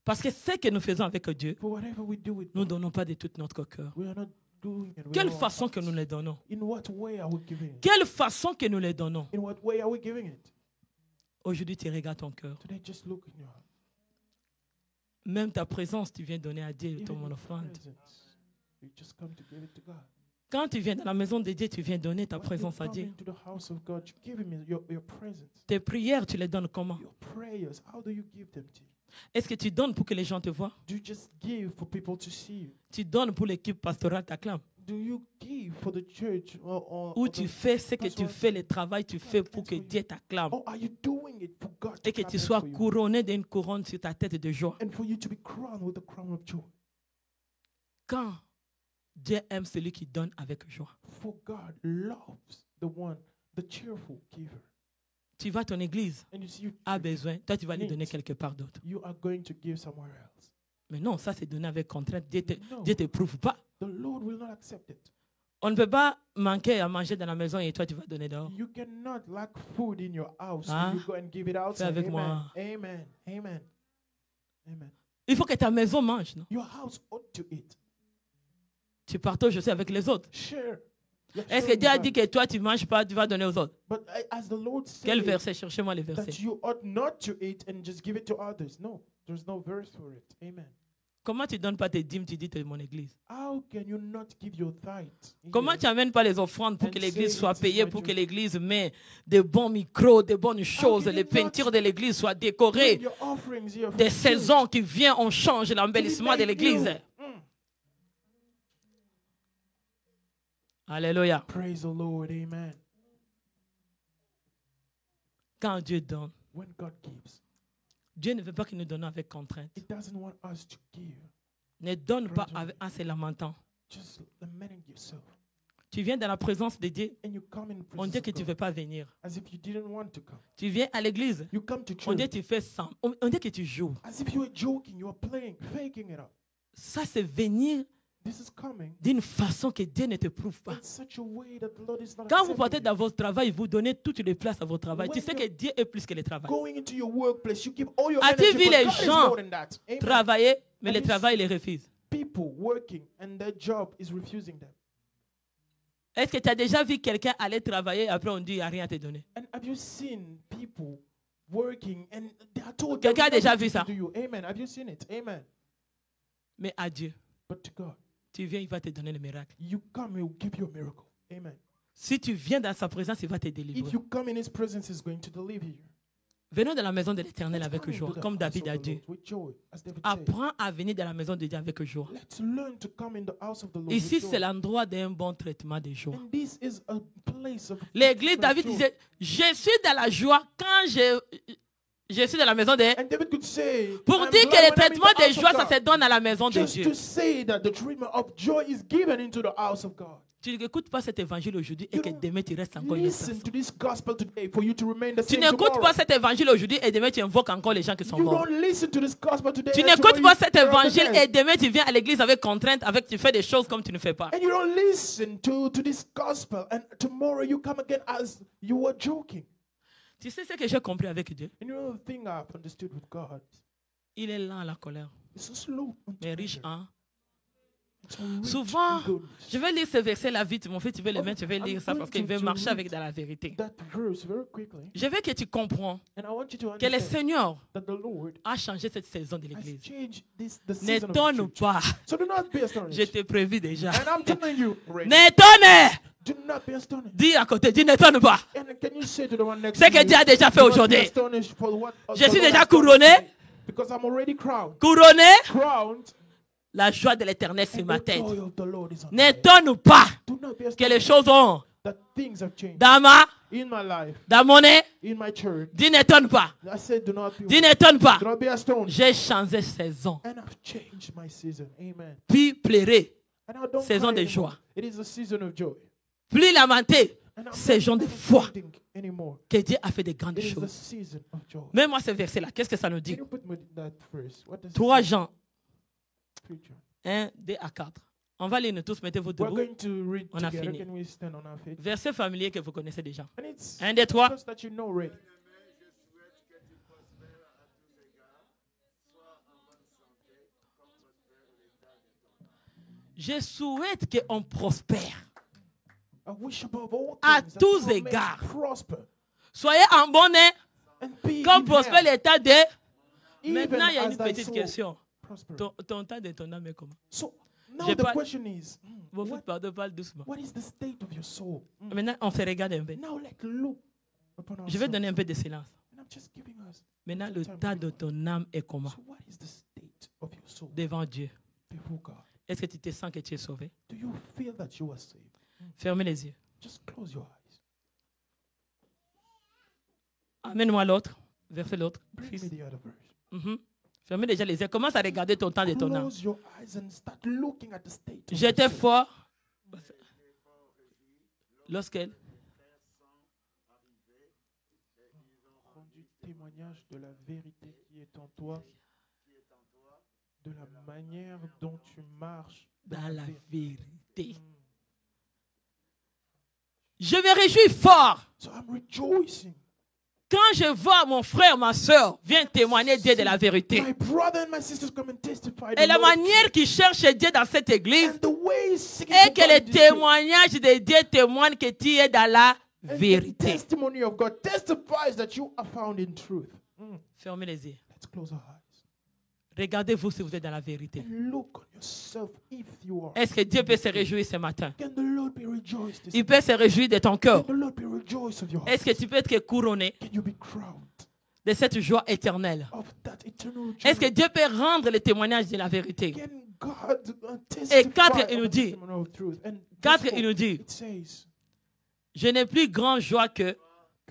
Speaker 1: Parce que ce que nous faisons avec Dieu,
Speaker 2: For whatever we do with
Speaker 1: nous ne
Speaker 2: God,
Speaker 1: donnons pas de tout notre cœur.
Speaker 2: we are not doing it with
Speaker 1: Quelle
Speaker 2: our
Speaker 1: façon que
Speaker 2: hearts?
Speaker 1: nous les donnons?
Speaker 2: In what way are we giving it?
Speaker 1: Quelle façon que nous les donnons?
Speaker 2: In what way are we giving it?
Speaker 1: Aujourd'hui, tu regardes ton cœur.
Speaker 2: Today, just look in your heart.
Speaker 1: Même ta présence, tu viens donner à Dieu ton
Speaker 2: Even your
Speaker 1: offrande.
Speaker 2: presence, you just come to give it to God.
Speaker 1: Quand tu viens dans la maison de Dieu, tu viens donner ta
Speaker 2: When you
Speaker 1: présence à
Speaker 2: come
Speaker 1: Dieu.
Speaker 2: into the house of God, you give Him your presence.
Speaker 1: Tes prières, tu les donnes comment?
Speaker 2: Your prayers, how do you give them to Him?
Speaker 1: Est-ce que tu donnes pour que les gens te voient?
Speaker 2: Do you just give for people to see you?
Speaker 1: Tu donnes pour l'équipe pastorale t'acclame?
Speaker 2: Do you give for the church or
Speaker 1: Ou
Speaker 2: the
Speaker 1: tu fais ce que tu
Speaker 2: pastoral
Speaker 1: fais, le travail tu fais pour que Dieu t'acclame?
Speaker 2: Or are you doing it for God to
Speaker 1: Et que
Speaker 2: clap
Speaker 1: tu
Speaker 2: hands
Speaker 1: sois
Speaker 2: for you?
Speaker 1: couronné d'une couronne sur ta tête de joie.
Speaker 2: And for you to be crowned with the crown of joy.
Speaker 1: Quand Dieu aime celui qui donne avec joie.
Speaker 2: For God loves the cheerful giver.
Speaker 1: Tu vas à ton église,
Speaker 2: And you see, you,
Speaker 1: a besoin, toi tu vas lui
Speaker 2: needs.
Speaker 1: donner quelque part d'autre.
Speaker 2: you are going to give somewhere else.
Speaker 1: Mais non, ça c'est donné avec contrainte. Dieu
Speaker 2: No.
Speaker 1: te prouve pas.
Speaker 2: The Lord will not accept it.
Speaker 1: On ne peut pas manquer à manger dans la maison et toi tu vas donner dehors.
Speaker 2: You cannot lack food in your house
Speaker 1: Ah.
Speaker 2: and you go and give it outside.
Speaker 1: Fais avec
Speaker 2: Amen.
Speaker 1: moi.
Speaker 2: Amen. Amen. Amen.
Speaker 1: Il faut que ta maison mange, non?
Speaker 2: Your house ought to eat.
Speaker 1: Tu partages aussi avec les autres.
Speaker 2: Share. You're
Speaker 1: Est-ce que
Speaker 2: sharing
Speaker 1: Dieu a
Speaker 2: with
Speaker 1: dit
Speaker 2: God.
Speaker 1: que toi tu ne manges pas, tu vas donner aux autres?
Speaker 2: But as the Lord
Speaker 1: Quel
Speaker 2: said
Speaker 1: verset? Cherchez-moi les
Speaker 2: that
Speaker 1: versets.
Speaker 2: you ought not to eat and just give it to others. No, there's no verse for it. Amen.
Speaker 1: Comment tu ne donnes pas tes dîmes, tu dis que c'est mon église?
Speaker 2: How can you not give your tithe?
Speaker 1: Comment
Speaker 2: here?
Speaker 1: tu n'amènes pas les offrandes pour
Speaker 2: And
Speaker 1: que l'église
Speaker 2: say
Speaker 1: soit
Speaker 2: it is
Speaker 1: payée,
Speaker 2: my
Speaker 1: pour que
Speaker 2: duty.
Speaker 1: l'église met des bons micros, des bonnes choses,
Speaker 2: can you
Speaker 1: les
Speaker 2: not
Speaker 1: peintures de l'église soient
Speaker 2: Bring
Speaker 1: décorées,
Speaker 2: your offerings here for
Speaker 1: des
Speaker 2: the
Speaker 1: saisons
Speaker 2: church.
Speaker 1: qui viennent, on change l'embellissement de
Speaker 2: make
Speaker 1: l'église.
Speaker 2: new.
Speaker 1: Alléluia.
Speaker 2: Praise the Lord. Amen.
Speaker 1: Quand Dieu donne,
Speaker 2: When God gives,
Speaker 1: Dieu ne veut pas que nous donnons avec contrainte.
Speaker 2: He doesn't want us to give.
Speaker 1: Ne donne pas en se lamentant.
Speaker 2: Just lamenting yourself.
Speaker 1: Tu viens dans la présence de Dieu,
Speaker 2: And you come in
Speaker 1: on dit
Speaker 2: presence
Speaker 1: que
Speaker 2: of
Speaker 1: tu ne
Speaker 2: God
Speaker 1: veux pas venir.
Speaker 2: as if you didn't want to come.
Speaker 1: Tu viens à l'église,
Speaker 2: You come to
Speaker 1: on dit
Speaker 2: church
Speaker 1: que tu fais ça, on dit que tu joues.
Speaker 2: as if you were joking, you are playing, faking it up.
Speaker 1: Ça, c'est venir
Speaker 2: This is coming
Speaker 1: d'une façon que Dieu ne te prouve pas.
Speaker 2: in such a way that the Lord is not
Speaker 1: Quand vous
Speaker 2: accepting
Speaker 1: partez
Speaker 2: it.
Speaker 1: dans votre travail, vous donnez toutes les places à votre travail. Tu
Speaker 2: When
Speaker 1: sais que
Speaker 2: you're
Speaker 1: Dieu est plus que le travail.
Speaker 2: Going into your workplace, you give all your
Speaker 1: As-tu
Speaker 2: energy,
Speaker 1: vu
Speaker 2: but
Speaker 1: les
Speaker 2: God is
Speaker 1: gens
Speaker 2: more than that. Amen.
Speaker 1: Travailler, mais
Speaker 2: And
Speaker 1: le
Speaker 2: you
Speaker 1: travail, ils les refusent.
Speaker 2: People working and their job is refusing them.
Speaker 1: Est-ce que tu as déjà vu quelqu'un aller travailler et après on dit il n'y a rien à te donner?
Speaker 2: And have you seen people working and they are told
Speaker 1: Quelqu'un a
Speaker 2: there is
Speaker 1: déjà
Speaker 2: nothing
Speaker 1: vu ça?
Speaker 2: to do you? Amen. Have you seen it? Amen.
Speaker 1: Mais à Dieu,
Speaker 2: But to God,
Speaker 1: tu viens, il va te donner le miracle.
Speaker 2: you come, He will give you a miracle. Amen.
Speaker 1: Si tu viens dans sa présence, il va te délivrer.
Speaker 2: If you come in His presence, He's going to deliver you.
Speaker 1: Venons dans la maison de l'Éternel
Speaker 2: Let's
Speaker 1: avec
Speaker 2: come
Speaker 1: joie,
Speaker 2: into the
Speaker 1: comme
Speaker 2: house
Speaker 1: David
Speaker 2: of
Speaker 1: a
Speaker 2: the
Speaker 1: dit.
Speaker 2: Lord with joy, as David said.
Speaker 1: Apprends à venir dans la maison de Dieu avec joie.
Speaker 2: Let's learn to come in the house of the Lord
Speaker 1: Ici,
Speaker 2: with joy.
Speaker 1: c'est l'endroit d'un bon traitement de joie.
Speaker 2: And this is a place of
Speaker 1: L'église, David
Speaker 2: joy.
Speaker 1: disait, je suis dans la joie quand je suis dans la maison de Dieu.
Speaker 2: And David could say,
Speaker 1: Pour
Speaker 2: I'm
Speaker 1: dire
Speaker 2: glad
Speaker 1: que le
Speaker 2: when I'm in
Speaker 1: traitement
Speaker 2: the
Speaker 1: de
Speaker 2: house of
Speaker 1: joie, ça
Speaker 2: God.
Speaker 1: se donne à la maison de
Speaker 2: Just
Speaker 1: Dieu.
Speaker 2: to say that the treatment of joy is given into the house of God.
Speaker 1: Tu n'écoutes pas cet évangile aujourd'hui et
Speaker 2: You
Speaker 1: que
Speaker 2: don't
Speaker 1: demain tu restes encore une
Speaker 2: Listen
Speaker 1: personne.
Speaker 2: to this gospel today for you to remain the
Speaker 1: Tu
Speaker 2: same
Speaker 1: n'écoutes
Speaker 2: tomorrow.
Speaker 1: pas cet évangile aujourd'hui et demain tu invoques encore les gens qui sont
Speaker 2: You
Speaker 1: morts.
Speaker 2: don't listen to this gospel today.
Speaker 1: Tu
Speaker 2: and
Speaker 1: n'écoutes
Speaker 2: tomorrow
Speaker 1: pas
Speaker 2: you
Speaker 1: cet
Speaker 2: turn up
Speaker 1: évangile
Speaker 2: again.
Speaker 1: et demain tu viens à l'église avec contrainte, avec tu fais des choses comme tu ne fais pas.
Speaker 2: And you don't listen to this gospel and tomorrow you come again as you were joking.
Speaker 1: Tu sais ce que j'ai compris avec Dieu?
Speaker 2: And you know the thing I've understood with God,
Speaker 1: Il est lent à la colère,
Speaker 2: it's so slow.
Speaker 1: mais riche en.
Speaker 2: It's so rich
Speaker 1: Souvent,
Speaker 2: in goodness.
Speaker 1: je vais lire ce verset-là vite. Mon fils, tu veux le mettre, je vais
Speaker 2: I'm
Speaker 1: lire ça
Speaker 2: going
Speaker 1: parce qu'il
Speaker 2: to
Speaker 1: veut marcher
Speaker 2: read
Speaker 1: avec dans la vérité.
Speaker 2: That verse very quickly.
Speaker 1: Je veux que tu comprends
Speaker 2: And I want you to
Speaker 1: que le
Speaker 2: understand
Speaker 1: Seigneur
Speaker 2: that the Lord
Speaker 1: a changé cette saison de
Speaker 2: has
Speaker 1: l'église.
Speaker 2: changed the season of the
Speaker 1: N'étonne
Speaker 2: church.
Speaker 1: pas.
Speaker 2: So do not be
Speaker 1: Je
Speaker 2: astonished.
Speaker 1: t'ai prévu déjà.
Speaker 2: And I'm telling you, already,
Speaker 1: N'étonne!
Speaker 2: do not be astonished.
Speaker 1: Dis à côté, dis n'étonne pas.
Speaker 2: And can you say to the one next
Speaker 1: Ce
Speaker 2: to
Speaker 1: que
Speaker 2: you,
Speaker 1: Dieu a déjà fait
Speaker 2: do not be
Speaker 1: aujourd'hui.
Speaker 2: astonished for what
Speaker 1: Je
Speaker 2: the
Speaker 1: suis
Speaker 2: Lord
Speaker 1: déjà
Speaker 2: has done
Speaker 1: couronné.
Speaker 2: today? Because I'm already crowned.
Speaker 1: Couronné,
Speaker 2: Crowned.
Speaker 1: la joie de l'éternel sur
Speaker 2: And
Speaker 1: ma
Speaker 2: the
Speaker 1: tête.
Speaker 2: joy of the Lord is on my head.
Speaker 1: N'étonne pas
Speaker 2: Do not be
Speaker 1: que les
Speaker 2: astonished
Speaker 1: choses ont
Speaker 2: that things have changed
Speaker 1: dans
Speaker 2: in my life,
Speaker 1: mon nez.
Speaker 2: in my church.
Speaker 1: Dis n'étonne pas.
Speaker 2: I said, do not
Speaker 1: Dis
Speaker 2: be,
Speaker 1: n'étonne pas.
Speaker 2: do not be astonished.
Speaker 1: J'ai changé saison.
Speaker 2: And I've changed my season. Amen.
Speaker 1: Puis pleurer,
Speaker 2: And I don't
Speaker 1: saison
Speaker 2: cry
Speaker 1: de
Speaker 2: anymore.
Speaker 1: joie.
Speaker 2: It is a season of joy.
Speaker 1: Plus lamenter,
Speaker 2: And I'm
Speaker 1: saison
Speaker 2: not
Speaker 1: de foi
Speaker 2: lamenting anymore.
Speaker 1: que Dieu a fait de grandes
Speaker 2: It is the
Speaker 1: choses.
Speaker 2: season of joy.
Speaker 1: Mets-moi ce verset-là. Qu'est-ce que ça nous
Speaker 2: Can
Speaker 1: dit?
Speaker 2: you put me that first? What does it
Speaker 1: 3
Speaker 2: say?
Speaker 1: Jean
Speaker 2: Preacher.
Speaker 1: 1, 2 à 4. On va lire nous tous, mettez-vous
Speaker 2: We're
Speaker 1: debout.
Speaker 2: going to read
Speaker 1: On a
Speaker 2: together.
Speaker 1: fini.
Speaker 2: Can we stand on our feet?
Speaker 1: Verset familier que vous connaissez déjà.
Speaker 2: And it's
Speaker 1: 1, 2, 3.
Speaker 2: verse that you know already.
Speaker 1: Je souhaite qu'on prospère.
Speaker 2: I wish above all
Speaker 1: À
Speaker 2: things that
Speaker 1: tous
Speaker 2: all men
Speaker 1: égards.
Speaker 2: prosper
Speaker 1: Soyez en bonnet,
Speaker 2: and be
Speaker 1: comme
Speaker 2: in
Speaker 1: prospère
Speaker 2: health,
Speaker 1: l'état de...
Speaker 2: even
Speaker 1: Maintenant, il y a
Speaker 2: as
Speaker 1: une
Speaker 2: thy
Speaker 1: petite
Speaker 2: soul
Speaker 1: question.
Speaker 2: prosper.
Speaker 1: Ton temps de ton âme est comment?
Speaker 2: So now
Speaker 1: J'ai
Speaker 2: the
Speaker 1: pas-
Speaker 2: question is,
Speaker 1: Vous parle doucement.
Speaker 2: what is the state of your soul?
Speaker 1: Maintenant, on se regarde un peu.
Speaker 2: Now let's look upon
Speaker 1: Je vais
Speaker 2: ourselves.
Speaker 1: donner un peu de silence.
Speaker 2: And I'm just giving us.
Speaker 1: Maintenant, le tas de ton âme est comment?
Speaker 2: So what is the state of your soul
Speaker 1: Devant Dieu.
Speaker 2: before God?
Speaker 1: Est-ce que tu te sens que tu es sauvé?
Speaker 2: Do you feel that you are saved?
Speaker 1: Fermez les yeux.
Speaker 2: Just close your eyes.
Speaker 1: Amène-moi l'autre. Verset l'autre.
Speaker 2: Bring
Speaker 1: Fils.
Speaker 2: me the other verse.
Speaker 1: Mhm. Fermez déjà les yeux. Commence à regarder ton temps de ton âme.
Speaker 2: Close your eyes and start looking at the state of your
Speaker 1: J'étais
Speaker 2: soul.
Speaker 1: fort. Lorsqu'elle.
Speaker 2: Rendu témoignage de la vérité qui est en toi, de la manière dont tu marches
Speaker 1: Dans la
Speaker 2: vérité.
Speaker 1: vérité. Je me réjouis fort
Speaker 2: So I'm rejoicing.
Speaker 1: quand je vois mon frère, ma soeur, vient témoigner Dieu de la vérité.
Speaker 2: My brother and my sisters come and testify.
Speaker 1: Et
Speaker 2: the
Speaker 1: la
Speaker 2: Lord.
Speaker 1: manière qu'il cherche Dieu dans cette église
Speaker 2: And the way he's seeking
Speaker 1: est
Speaker 2: for
Speaker 1: que
Speaker 2: God
Speaker 1: le
Speaker 2: in this church.
Speaker 1: témoignage de Dieu témoigne que tu es dans la
Speaker 2: And the
Speaker 1: vérité.
Speaker 2: testimony of God testifies that you are found in truth.
Speaker 1: Fermez les yeux.
Speaker 2: Let's close our eyes.
Speaker 1: Regardez-vous si vous êtes dans la vérité.
Speaker 2: And look on yourself if you are.
Speaker 1: Est-ce que Dieu peut se réjouir ce matin?
Speaker 2: Can the Lord be rejoiced this
Speaker 1: Il peut se réjouir de ton
Speaker 2: Can
Speaker 1: cœur.
Speaker 2: the Lord be rejoiced of your heart?
Speaker 1: Est-ce que tu peux être couronné
Speaker 2: Can you be crowned
Speaker 1: de cette joie éternelle?
Speaker 2: of that eternal joy?
Speaker 1: Est-ce que Dieu peut rendre le témoignage de la vérité?
Speaker 2: Can God testify
Speaker 1: quatre, il
Speaker 2: of
Speaker 1: nous
Speaker 2: the
Speaker 1: dit.
Speaker 2: testimony of truth? And
Speaker 1: Quatre,
Speaker 2: verse
Speaker 1: il nous dit.
Speaker 2: it says
Speaker 1: Je n'ai plus grande joie que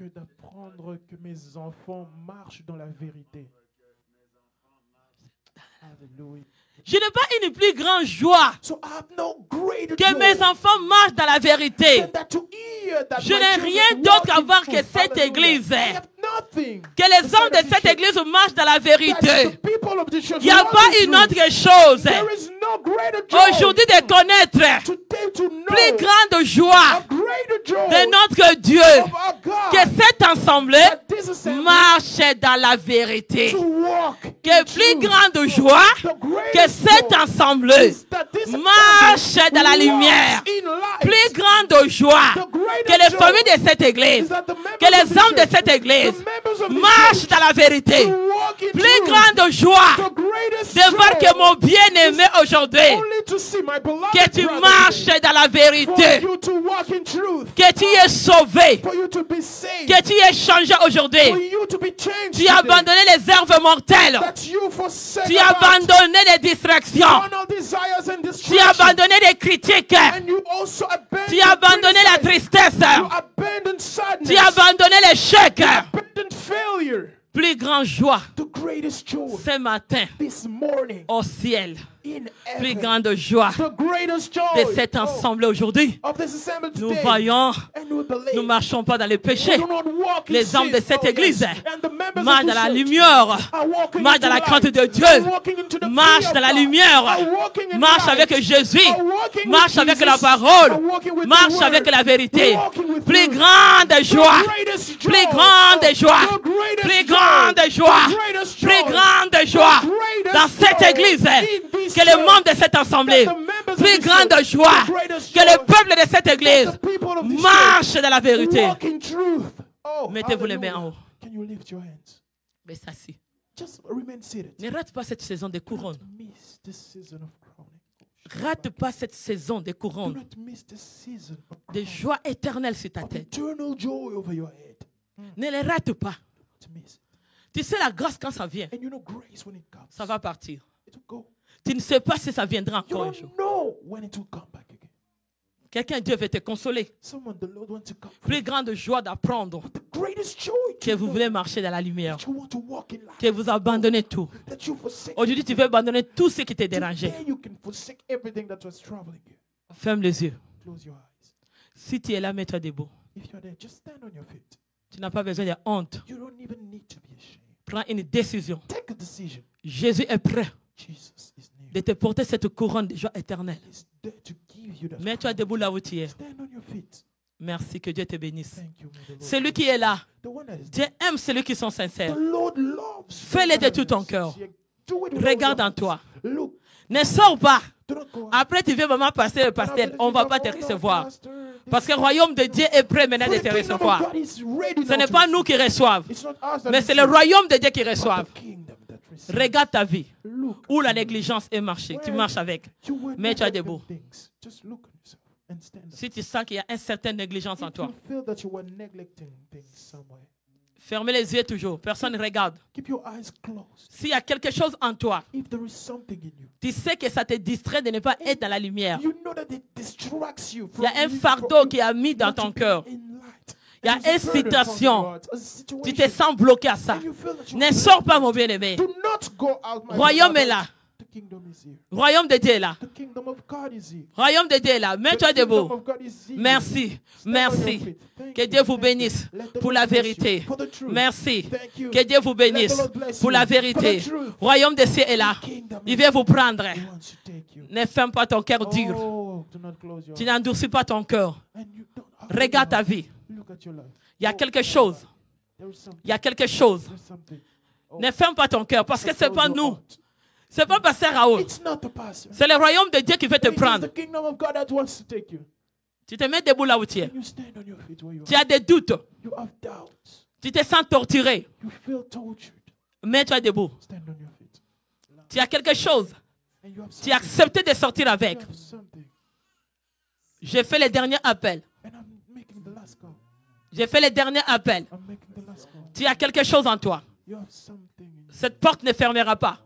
Speaker 2: d'apprendre que mes enfants marchent dans la vérité. Hallelujah.
Speaker 1: je n'ai pas une plus grande joie
Speaker 2: So I have no greater
Speaker 1: que
Speaker 2: joy
Speaker 1: mes enfants marchent dans la vérité.
Speaker 2: than that to hear that
Speaker 1: Je
Speaker 2: my
Speaker 1: n'ai
Speaker 2: children
Speaker 1: rien
Speaker 2: walk
Speaker 1: d'autre à
Speaker 2: in
Speaker 1: voir que
Speaker 2: truth.
Speaker 1: cette
Speaker 2: Hallelujah.
Speaker 1: église.
Speaker 2: I have nothing.
Speaker 1: Que les hommes de
Speaker 2: Inside of
Speaker 1: cette
Speaker 2: this
Speaker 1: église marchent dans la
Speaker 2: church.
Speaker 1: vérité.
Speaker 2: That the people of the church
Speaker 1: Il n'y a
Speaker 2: walk
Speaker 1: pas
Speaker 2: in
Speaker 1: une
Speaker 2: truth.
Speaker 1: autre chose.
Speaker 2: There is no greater joy
Speaker 1: Aujourd'hui de connaître
Speaker 2: today to know
Speaker 1: plus grande joie
Speaker 2: a greater joy
Speaker 1: de notre Dieu
Speaker 2: of our God
Speaker 1: que cette assemblée
Speaker 2: that this assembly
Speaker 1: marche dans la vérité.
Speaker 2: to walk
Speaker 1: Que
Speaker 2: in
Speaker 1: plus
Speaker 2: truth.
Speaker 1: grande joie
Speaker 2: The
Speaker 1: que
Speaker 2: greatest
Speaker 1: cette
Speaker 2: joy
Speaker 1: assemblée
Speaker 2: is that this
Speaker 1: marche
Speaker 2: assembly
Speaker 1: dans la
Speaker 2: walks
Speaker 1: lumière.
Speaker 2: in light.
Speaker 1: Plus grande joie
Speaker 2: The greatest
Speaker 1: que les
Speaker 2: joy
Speaker 1: familles de cette
Speaker 2: is
Speaker 1: église,
Speaker 2: that the members
Speaker 1: que les
Speaker 2: of the
Speaker 1: hommes de
Speaker 2: church,
Speaker 1: cette église
Speaker 2: the members of the
Speaker 1: marchent
Speaker 2: church,
Speaker 1: dans la vérité.
Speaker 2: to walk in
Speaker 1: Plus
Speaker 2: truth.
Speaker 1: grande joie
Speaker 2: The greatest
Speaker 1: de voir
Speaker 2: joy
Speaker 1: que mon bien-aimé aujourd'hui,
Speaker 2: only to see my beloved
Speaker 1: que tu
Speaker 2: brother
Speaker 1: marches
Speaker 2: today.
Speaker 1: dans la
Speaker 2: For
Speaker 1: vérité,
Speaker 2: you to walk in truth,
Speaker 1: que tu es sauvé,
Speaker 2: for you to be saved,
Speaker 1: que tu es changé
Speaker 2: for
Speaker 1: aujourd'hui.
Speaker 2: you to be changed
Speaker 1: Tu as
Speaker 2: today,
Speaker 1: abandonné les herbes mortelles.
Speaker 2: that you forsake
Speaker 1: Tu as abandonné les distractions.
Speaker 2: carnal desires and
Speaker 1: Tu as
Speaker 2: distractions,
Speaker 1: abandonné les critiques.
Speaker 2: and you also abandon
Speaker 1: Tu as abandonné la
Speaker 2: criticism.
Speaker 1: tristesse.
Speaker 2: You abandon sadness,
Speaker 1: Tu as abandonné l'échec.
Speaker 2: abandon failure.
Speaker 1: Plus grande joie
Speaker 2: The greatest joy
Speaker 1: ce matin
Speaker 2: this morning
Speaker 1: au ciel.
Speaker 2: in
Speaker 1: Plus
Speaker 2: heaven.
Speaker 1: grande joie
Speaker 2: The greatest joy
Speaker 1: de cette assemblée aujourd'hui.
Speaker 2: of this assembly
Speaker 1: Nous
Speaker 2: today.
Speaker 1: voyons,
Speaker 2: And we believe
Speaker 1: nous ne marchons pas dans les
Speaker 2: we
Speaker 1: péchés.
Speaker 2: do not walk in
Speaker 1: Les hommes de
Speaker 2: sin.
Speaker 1: cette
Speaker 2: Oh,
Speaker 1: église
Speaker 2: yes. And the members
Speaker 1: marchent
Speaker 2: of
Speaker 1: dans
Speaker 2: the
Speaker 1: la
Speaker 2: church
Speaker 1: lumière,
Speaker 2: are walking
Speaker 1: marchent
Speaker 2: into
Speaker 1: dans la
Speaker 2: light,
Speaker 1: crainte de
Speaker 2: are
Speaker 1: Dieu,
Speaker 2: walking into the
Speaker 1: marchent
Speaker 2: fear
Speaker 1: dans
Speaker 2: of
Speaker 1: la
Speaker 2: God,
Speaker 1: lumière,
Speaker 2: are walking in
Speaker 1: marchent
Speaker 2: light,
Speaker 1: avec Jésus,
Speaker 2: are walking
Speaker 1: marchent
Speaker 2: with
Speaker 1: avec
Speaker 2: Jesus,
Speaker 1: la parole,
Speaker 2: are walking with the
Speaker 1: marchent
Speaker 2: word,
Speaker 1: avec la vérité.
Speaker 2: walking with
Speaker 1: Plus
Speaker 2: truth.
Speaker 1: grande joie,
Speaker 2: The greatest joy,
Speaker 1: plus grande joie,
Speaker 2: the greatest
Speaker 1: plus
Speaker 2: joy,
Speaker 1: grande joie,
Speaker 2: the greatest
Speaker 1: plus
Speaker 2: joy,
Speaker 1: grande joie
Speaker 2: the greatest
Speaker 1: dans cette
Speaker 2: joy
Speaker 1: église
Speaker 2: in this
Speaker 1: que les
Speaker 2: church,
Speaker 1: membres de cette assemblée.
Speaker 2: that the members of
Speaker 1: Plus
Speaker 2: this
Speaker 1: grande
Speaker 2: church,
Speaker 1: joie
Speaker 2: the greatest
Speaker 1: que le
Speaker 2: joy,
Speaker 1: peuple de cette église
Speaker 2: the people of this
Speaker 1: marche dans la
Speaker 2: church
Speaker 1: vérité.
Speaker 2: walk in truth. Oh,
Speaker 1: Mettez-vous les mains en haut.
Speaker 2: hallelujah. Can you lift your hands?
Speaker 1: Mais ça si.
Speaker 2: Just remain seated.
Speaker 1: Ne rate pas cette saison des couronnes.
Speaker 2: Miss this season of crowning.
Speaker 1: Rate pas cette saison des
Speaker 2: Do
Speaker 1: couronnes.
Speaker 2: not miss this season of
Speaker 1: De joie éternelle sur ta tête.
Speaker 2: eternal joy over your head.
Speaker 1: Ne les rate pas.
Speaker 2: To miss it.
Speaker 1: Tu sais, la grâce, quand ça vient,
Speaker 2: And you know grace when it comes.
Speaker 1: ça va partir.
Speaker 2: It will go.
Speaker 1: Tu ne sais pas si ça viendra
Speaker 2: You
Speaker 1: encore un jour.
Speaker 2: don't know when it will come back again.
Speaker 1: Quelqu'un, Dieu veut te consoler.
Speaker 2: Someone the Lord wants to come.
Speaker 1: Plus grande joie d'apprendre
Speaker 2: The greatest joy
Speaker 1: que
Speaker 2: to
Speaker 1: vous
Speaker 2: know
Speaker 1: voulez marcher dans la lumière.
Speaker 2: that you want to walk in light.
Speaker 1: Que vous abandonnez tout.
Speaker 2: That you forsake.
Speaker 1: Aujourd'hui, tu veux abandonner tout ce qui t'est dérangé.
Speaker 2: Today you can forsake everything that was troubling you.
Speaker 1: Ferme les yeux.
Speaker 2: Close your eyes.
Speaker 1: Si tu es là, mets-toi debout.
Speaker 2: If you're there, just stand on your feet.
Speaker 1: Tu n'as pas besoin de honte.
Speaker 2: You don't even need to be ashamed.
Speaker 1: Prends une décision.
Speaker 2: Take a decision.
Speaker 1: Jésus est prêt
Speaker 2: Jesus is near.
Speaker 1: de te porter cette couronne de joie éternelle.
Speaker 2: He's there to give you that.
Speaker 1: Mets-toi debout là où tu es.
Speaker 2: Stand on your feet.
Speaker 1: Merci, que Dieu te bénisse.
Speaker 2: Thank you, may the Lord.
Speaker 1: Celui qui est là,
Speaker 2: The one that is
Speaker 1: Dieu aime celui qui sont
Speaker 2: The
Speaker 1: sincères.
Speaker 2: Lord loves.
Speaker 1: Fais-le de tout ton cœur.
Speaker 2: Do it with all
Speaker 1: Regarde
Speaker 2: your
Speaker 1: en toi.
Speaker 2: heart. Look,
Speaker 1: Ne sors pas
Speaker 2: do not
Speaker 1: Après, tu viens maman pasteur, on ne va pas te recevoir. Parce que le royaume de Dieu est prêt maintenant de te recevoir. Ce n'est pas nous qui reçoivent, mais c'est le royaume de Dieu qui reçoit. Regarde ta vie, où la négligence est marchée. Tu marches avec, mais tu as debout. Si tu sens qu'il y a une certaine négligence en toi, fermez les yeux toujours. Personne ne regarde. S'il y a quelque chose en toi, tu sais que ça te distrait de ne pas être dans la lumière. Il y a un fardeau qui a mis dans ton cœur. Il y a une situation. Tu te sens bloqué à ça. Ne sors pas, mon bien-aimé. Royaume est là. Royaume de Dieu est là. Royaume de Dieu est là. Mets-toi debout. Merci. Merci. Que Dieu vous bénisse pour la vérité. Merci. Que Dieu vous bénisse pour la vérité. Royaume de Dieu est là. Il vient vous prendre. Ne ferme pas ton cœur dur. Tu n'endurcis pas ton cœur. Regarde ta vie. Il y a quelque chose. Il y a quelque chose. Ne ferme pas ton cœur parce que ce n'est pas nous. Ce n'est pas Pasteur Raoul. C'est le royaume de Dieu qui veut te prendre. Tu te mets debout là où tu es. Tu as des doutes. Tu te sens torturé. Mets-toi debout. Tu as quelque chose. Tu as accepté de sortir avec. J'ai fait le dernier appel. J'ai fait le dernier appel. Tu as quelque chose en toi. Cette porte ne fermera pas.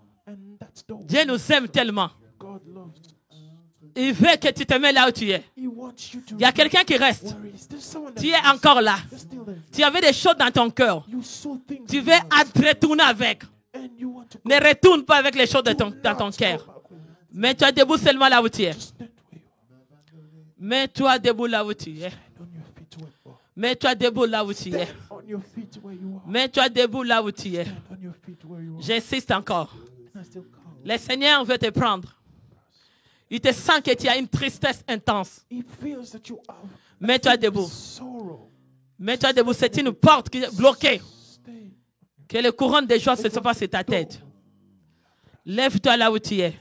Speaker 1: Dieu nous aime tellement. Il veut que tu te mets là où tu es. Il y a quelqu'un qui reste. Tu es encore là. Tu avais des choses dans ton cœur. Tu veux retourner avec. Ne retourne pas avec les choses dans ton cœur. Mets-toi debout seulement là où tu es. Mets-toi debout là où tu es. Mets-toi debout là où tu es. Mets-toi debout là où tu es. J'insiste encore. Le Seigneur veut te prendre. Il te sent que tu as une tristesse intense. Mets-toi debout. Mets-toi debout. C'est une porte qui est bloquée. Que le courant de joie ne se passe sur ta tête. Lève-toi là où tu es.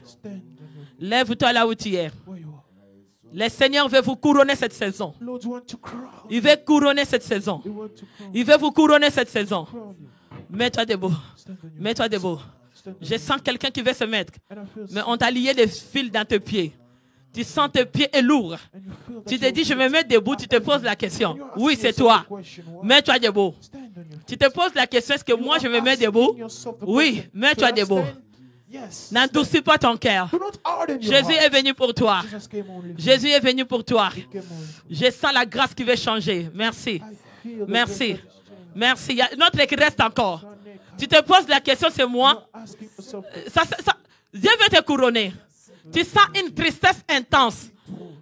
Speaker 1: Lève-toi là où tu es. Le Seigneur veut vous couronner cette saison. Il veut couronner cette saison. Il veut vous couronner cette saison. Mets-toi debout. Mets-toi debout. Je sens quelqu'un qui veut se mettre. Mais on t'a lié des fils dans tes pieds. Tu sens tes pieds est lourd. Tu te dis, je vais me mettre debout. Tu te poses la question. Oui, c'est toi. Mets-toi debout. Tu te poses la question, est-ce que moi je me mets debout? Oui, mets-toi debout. N'endurcis pas ton cœur. Jésus est venu pour toi. Jésus est venu pour toi. Je sens la grâce qui veut changer. Merci. Merci. Merci. Il y a une autre qui reste encore. Tu te poses la question, c'est moi. Dieu veut te couronner. Tu sens une tristesse intense.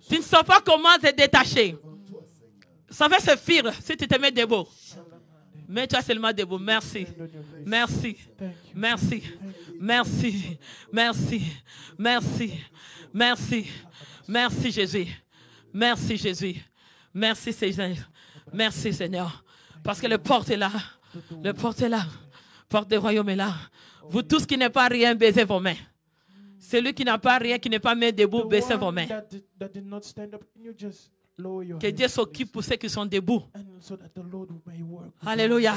Speaker 1: Tu ne sais pas comment te détacher. Ça va se faire si tu te mets debout. Mets-toi seulement debout. Merci. Merci. Merci. Merci. Merci. Merci. Merci. Merci Jésus. Merci Jésus. Merci Seigneur. Merci Seigneur. Parce que le porte est là. Le porte est là. Porte du royaume est là. Vous tous qui n'avez pas rien, baissez vos mains. Celui qui n'a pas rien, qui n'est pas mis debout, baissez vos mains. Que Dieu s'occupe pour ceux qui sont debout. Alléluia.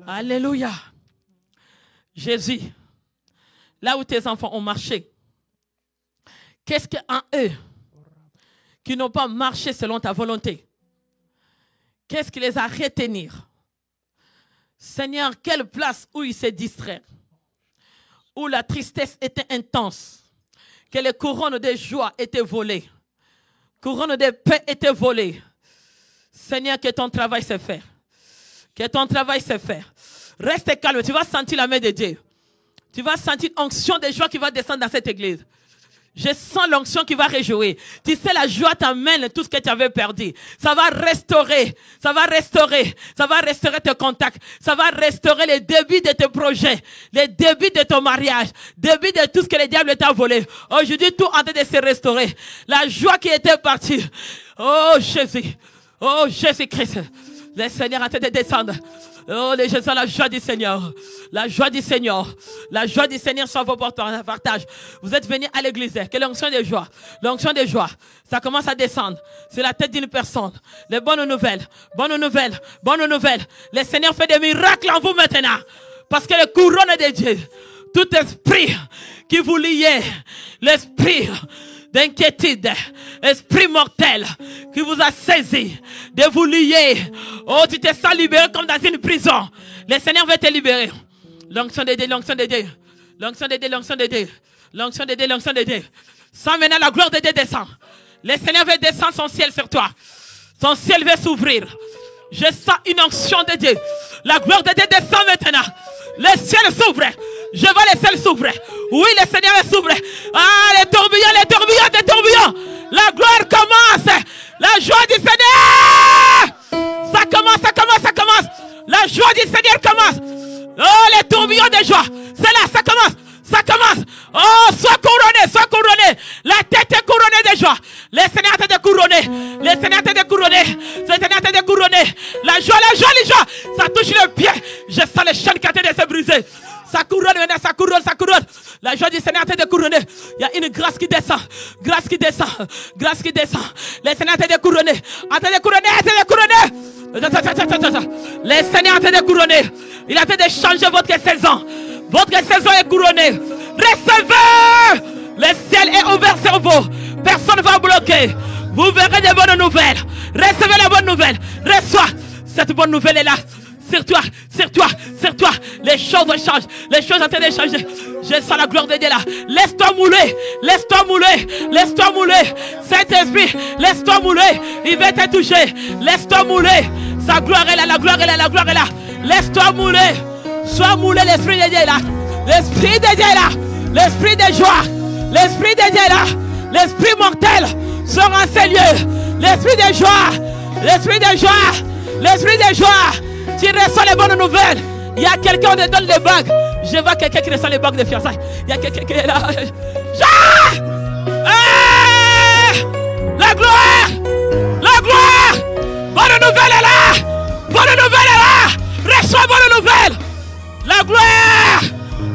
Speaker 1: Alléluia. Jésus, là où tes enfants ont marché, qu'est-ce qu'en eux qui n'ont pas marché selon ta volonté? Qu'est-ce qui les a retenir? Seigneur, quelle place où ils se distraient, où la tristesse était intense, que les couronnes de joie étaient volées, couronnes de paix étaient volées. Seigneur, que ton travail se fait. Que ton travail se fait. Reste calme, tu vas sentir la main de Dieu. Tu vas sentir l'onction de joie qui va descendre dans cette église. Je sens l'onction qui va réjouir. Tu sais, la joie t'amène tout ce que tu avais perdu. Ça va restaurer. Ça va restaurer. Ça va restaurer tes contacts. Ça va restaurer les débuts de tes projets. Les débuts de ton mariage. Début de tout ce que le diable t'a volé. Aujourd'hui, tout en train de se restaurer. La joie qui était partie. Oh Jésus. Oh Jésus-Christ. Le Seigneur est en train de descendre. Oh, les Jésus, la joie du Seigneur. La joie du Seigneur. La joie du Seigneur sur vos partages. Vous êtes venus à l'église. Quelle onction de joie. L'onction de joie. Ça commence à descendre sur la tête d'une personne. Les bonnes nouvelles. Bonnes nouvelles. Bonnes nouvelles. Le Seigneur fait des miracles en vous maintenant. Parce que le couronne de Dieu. Tout esprit qui vous liait. L'esprit d'inquiétude, esprit mortel qui vous a saisi, de vous lier. Oh, tu te sens libéré comme dans une prison. Le Seigneur va te libérer. L'onction de Dieu, l'onction de Dieu. L'onction de Dieu, l'onction de Dieu. L'onction de Dieu, l'onction de Dieu. Sans maintenant la gloire de Dieu descend. Le Seigneur va descendre son ciel sur toi. Son ciel va s'ouvrir. Je sens une onction de Dieu. La gloire de Dieu descend maintenant. Le ciel s'ouvre. Je vois le ciel s'ouvrir. Oui, le Seigneur s'ouvre. Ah, les tourbillons, les tourbillons, les tourbillons. La gloire commence. La joie du Seigneur. Ça commence, ça commence, ça commence. La joie du Seigneur commence. Oh, les tourbillons de joie. C'est là, ça commence. Ça commence. Oh, sois couronné, sois couronné. La tête est couronnée de joie. Le Seigneur t'a couronné. Le Seigneur t'a couronné. Le Seigneur t'a couronné. La joie, la joie, la joie. Ça touche le pied. Je sens les chaînes qui ont été brisées. Ça couronne maintenant, ça couronne, ça couronne. La joie du Seigneur t'a couronné. Il y a une grâce qui descend. Grâce qui descend. Grâce qui descend. Le Seigneur t'a couronné. T'a couronné, t'a couronné. Le Seigneur t'a couronné. Il a fait de changer votre saison. Votre saison est couronnée. Recevez. Le ciel est ouvert sur vous. Personne ne va bloquer. Vous verrez des bonnes nouvelles. Recevez la bonne nouvelle. Reçois. Cette bonne nouvelle est là. Sur toi, sur toi, sur toi. Les choses changent. Les choses sont en train de changer. Je sens la gloire de Dieu là. Laisse-toi mouler. Laisse-toi mouler. Laisse-toi mouler. Saint-Esprit, laisse-toi mouler. Il va te toucher. Laisse-toi mouler. Sa gloire est là. La gloire est là. La gloire est là. Laisse-toi mouler. Sois moulé. L'Esprit de Dieu est là. L'Esprit de Dieu est là. L'Esprit de joie. L'Esprit de Dieu est là. L'Esprit mortel sera en ces lieux. L'Esprit de joie. L'Esprit de joie. L'Esprit de joie. Tu reçois les bonnes nouvelles. Il y a quelqu'un qui donne les bagues. Je vois quelqu'un qui reçoit les bagues de fiançailles. Il y a quelqu'un qui est là. La gloire. La gloire. Bonne nouvelle est là. Bonne nouvelle est là. Reçois bonne nouvelle. La gloire.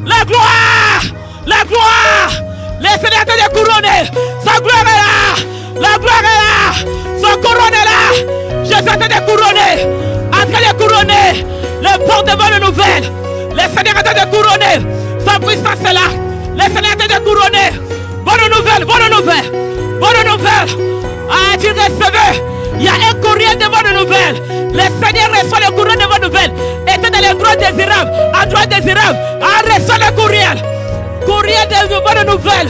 Speaker 1: La gloire. La gloire. Le Seigneur t'a couronné. Sa gloire est là. La gloire est là. Son couronne est là. Jésus t'a couronné. En train de couronner les portes de bonnes nouvelles. Le Seigneur est en train de couronner. Sa puissance est là. Le Seigneur est en train de couronner. Bonne nouvelle, bonne nouvelle. Bonne nouvelle. Ah, tu recevais. Il y a un courrier de bonnes nouvelles. Le Seigneur reçoit le courrier de bonnes nouvelles. Et dans les droits désirables. Endroit désirable. Ah, reçoit le courriel. Courrier de bonnes nouvelles.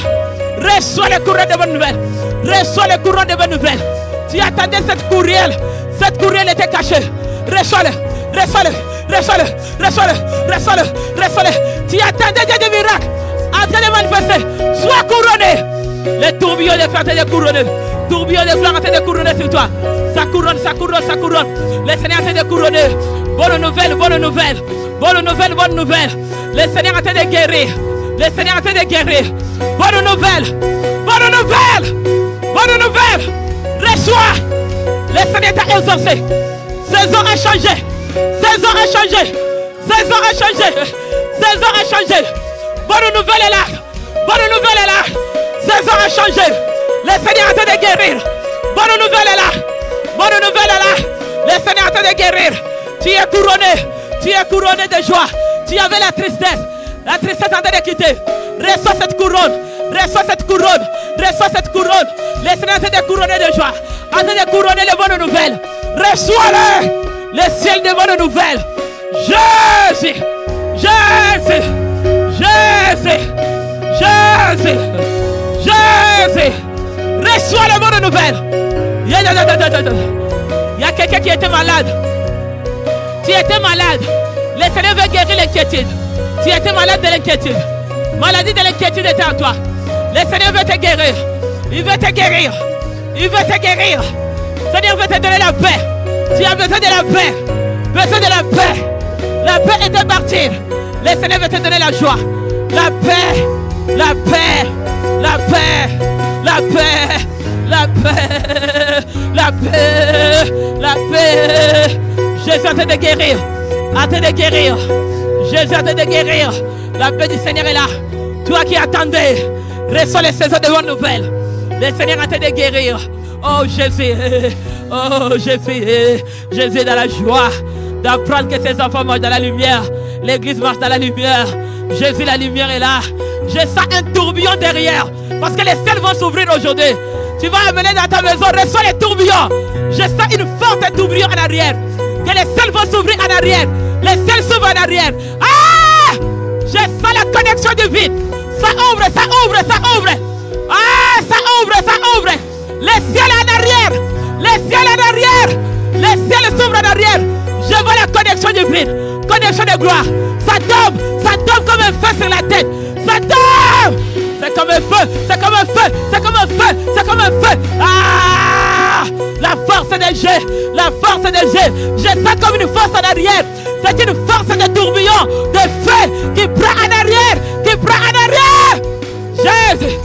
Speaker 1: Reçois le courrier de bonnes nouvelles. Reçois le courrier de bonnes nouvelles. Tu attendais cette courriel. Cette courriel était cachée. Reçois-le, reçois-le, reçois-le, reçois-le, reçois-le, reçois-le. Tu attendais des miracles en train de manifester. Sois couronné. Les tourbillons de fête sont couronnés. Tourbillons de gloire en train de couronner sur toi. Ça couronne, ça couronne, ça couronne. Le Seigneur en train de couronner. Bonne nouvelle, bonne nouvelle. Bonne nouvelle, bonne nouvelle. Le Seigneur en train de guérir. Le Seigneur en train de guérir. Bonne nouvelle, bonne nouvelle, bonne nouvelle. Reçois. Le Seigneur t'a exaucé. Saison a changé. Saison a changé. Saison a changé. Saison a changé. Bonne nouvelle est là. Bonne nouvelle est là. Saison a changé. Le Seigneur est en train de guérir. Bonne nouvelle est là. Bonne nouvelle est là. Le Seigneur est en train de guérir. Tu es couronné. Tu es couronné de joie. Tu avais la tristesse. La tristesse est en train de quitter. Reçois cette couronne. Reçois cette couronne. Reçois cette couronne. Le Seigneur est en train de couronner de joie. En train de couronner les bonnes nouvelles. Reçois-le. Le ciel des bonnes nouvelles. Jésus. Jésus. Jésus. Jésus. Jésus. Reçois les bonnes nouvelles. Il y a quelqu'un qui était malade. Tu étais malade. Le Seigneur veut guérir l'inquiétude. Tu étais malade de l'inquiétude. Maladie de l'inquiétude était en toi. Le Seigneur veut te guérir. Il veut te guérir. Il veut te guérir. Le Seigneur veut te donner la paix. Tu as besoin de la paix. Besoin de la paix. La paix est de partir. Le Seigneur veut te donner la joie. La paix. La paix. La paix. La paix. La paix. La paix. La paix. Jésus est en train de guérir. en train de guérir. Jésus est en train de guérir. La paix du Seigneur est là. Toi qui attendais, reçois les saisons de bonnes nouvelles. Le Seigneur est en train de guérir. Oh Jésus, oh Jésus, Jésus est dans la joie d'apprendre que ses enfants marchent dans la lumière. L'église marche dans la lumière. Jésus, la lumière est là. Je sens un tourbillon derrière. Parce que les ciels vont s'ouvrir aujourd'hui. Tu vas amener dans ta maison, reçois les tourbillons. Je sens une forte tourbillon en arrière. Que les ciels vont s'ouvrir en arrière. Les ciels s'ouvrent en arrière. Ah! Je sens la connexion divine. Ça ouvre, ça ouvre, ça ouvre. Ah! Ça ouvre, ça ouvre. Les ciels en arrière. Les ciels en arrière. Les ciels s'ouvrent en arrière. Je vois la connexion divine. Connexion de gloire. Ça tombe comme un feu sur la tête. Ça tombe. C'est comme un feu, c'est comme un feu, c'est comme un feu, c'est comme un feu. Ah! La force de Dieu, la force de Dieu. Je sens comme une force en arrière. C'est une force de tourbillon, de feu qui prend en arrière, qui prend en arrière. Jésus,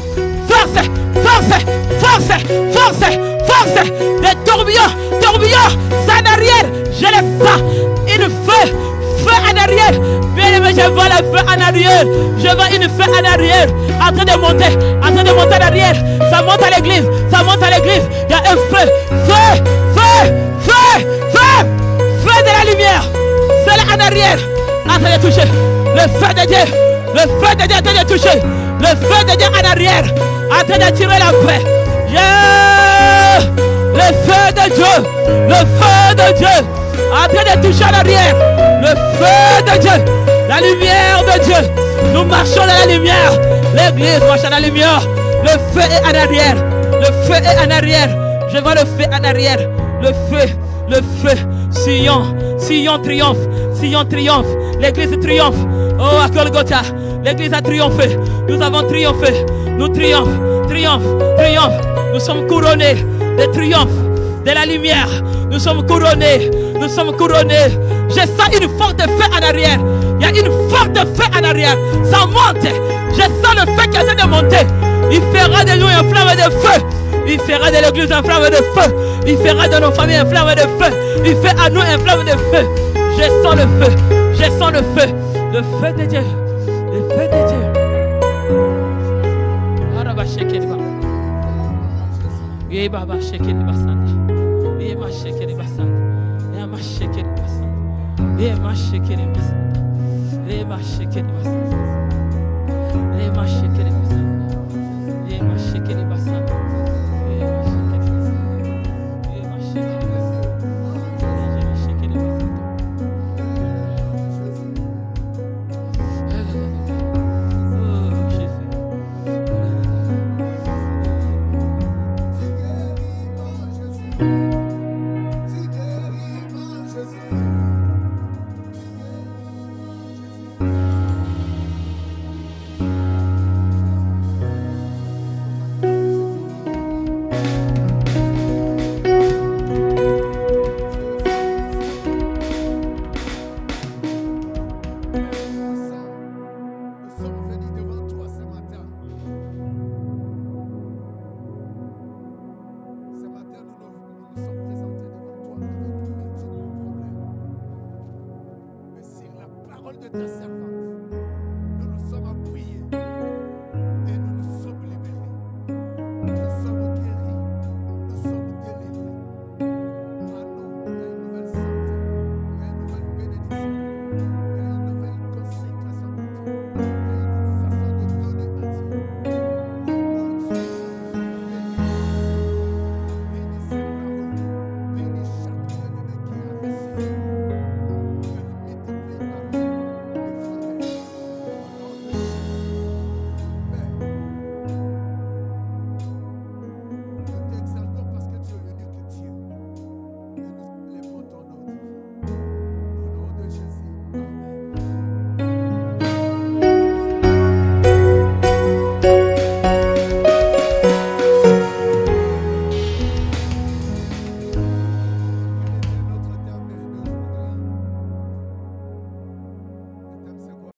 Speaker 1: force, force, force, force, force. Des tourbillons, tourbillons, c'est en arrière. Je le sens, une feu. Feu en arrière. Bien aimé, je vois le feu en arrière. Je vois une feu en arrière. En train de monter en arrière. Ça monte à l'église. Ça monte à l'église. Il y a un feu. Feu, feu, feu, feu. Feu de la lumière. C'est là en arrière. En train de toucher. Le feu de Dieu. Le feu de Dieu en train de toucher. Le feu de Dieu en arrière. En train de tirer la paix. Yeah. Le feu de Dieu. Le feu de Dieu. En train de toucher à l'arrière. Le feu de Dieu. La lumière de Dieu. Nous marchons dans la lumière. L'église marche dans la lumière. Le feu est en arrière. Le feu est en arrière. Je vois le feu en arrière. Le feu. Le feu. Sion. Sion triomphe. Sion triomphe. L'église triomphe. Oh, à Golgotha. L'église a triomphé. Nous avons triomphé. Nous triomphons. Triomphe. Triomphe. Nous sommes couronnés de triomphe. De la lumière. Nous sommes couronnés. Nous sommes couronnés. Je sens une forte feu en arrière. Il y a une forte feu en arrière. Ça monte. Je sens le feu qui est en train de monter. Il fera de nous un flamme de feu. Il fera de l'église un flamme de feu. Il fera de nos familles un flamme de feu. Il fait à nous un flamme de feu. Je sens le feu. Je sens le feu. Le feu de Dieu. Le feu de Dieu.
Speaker 2: de ta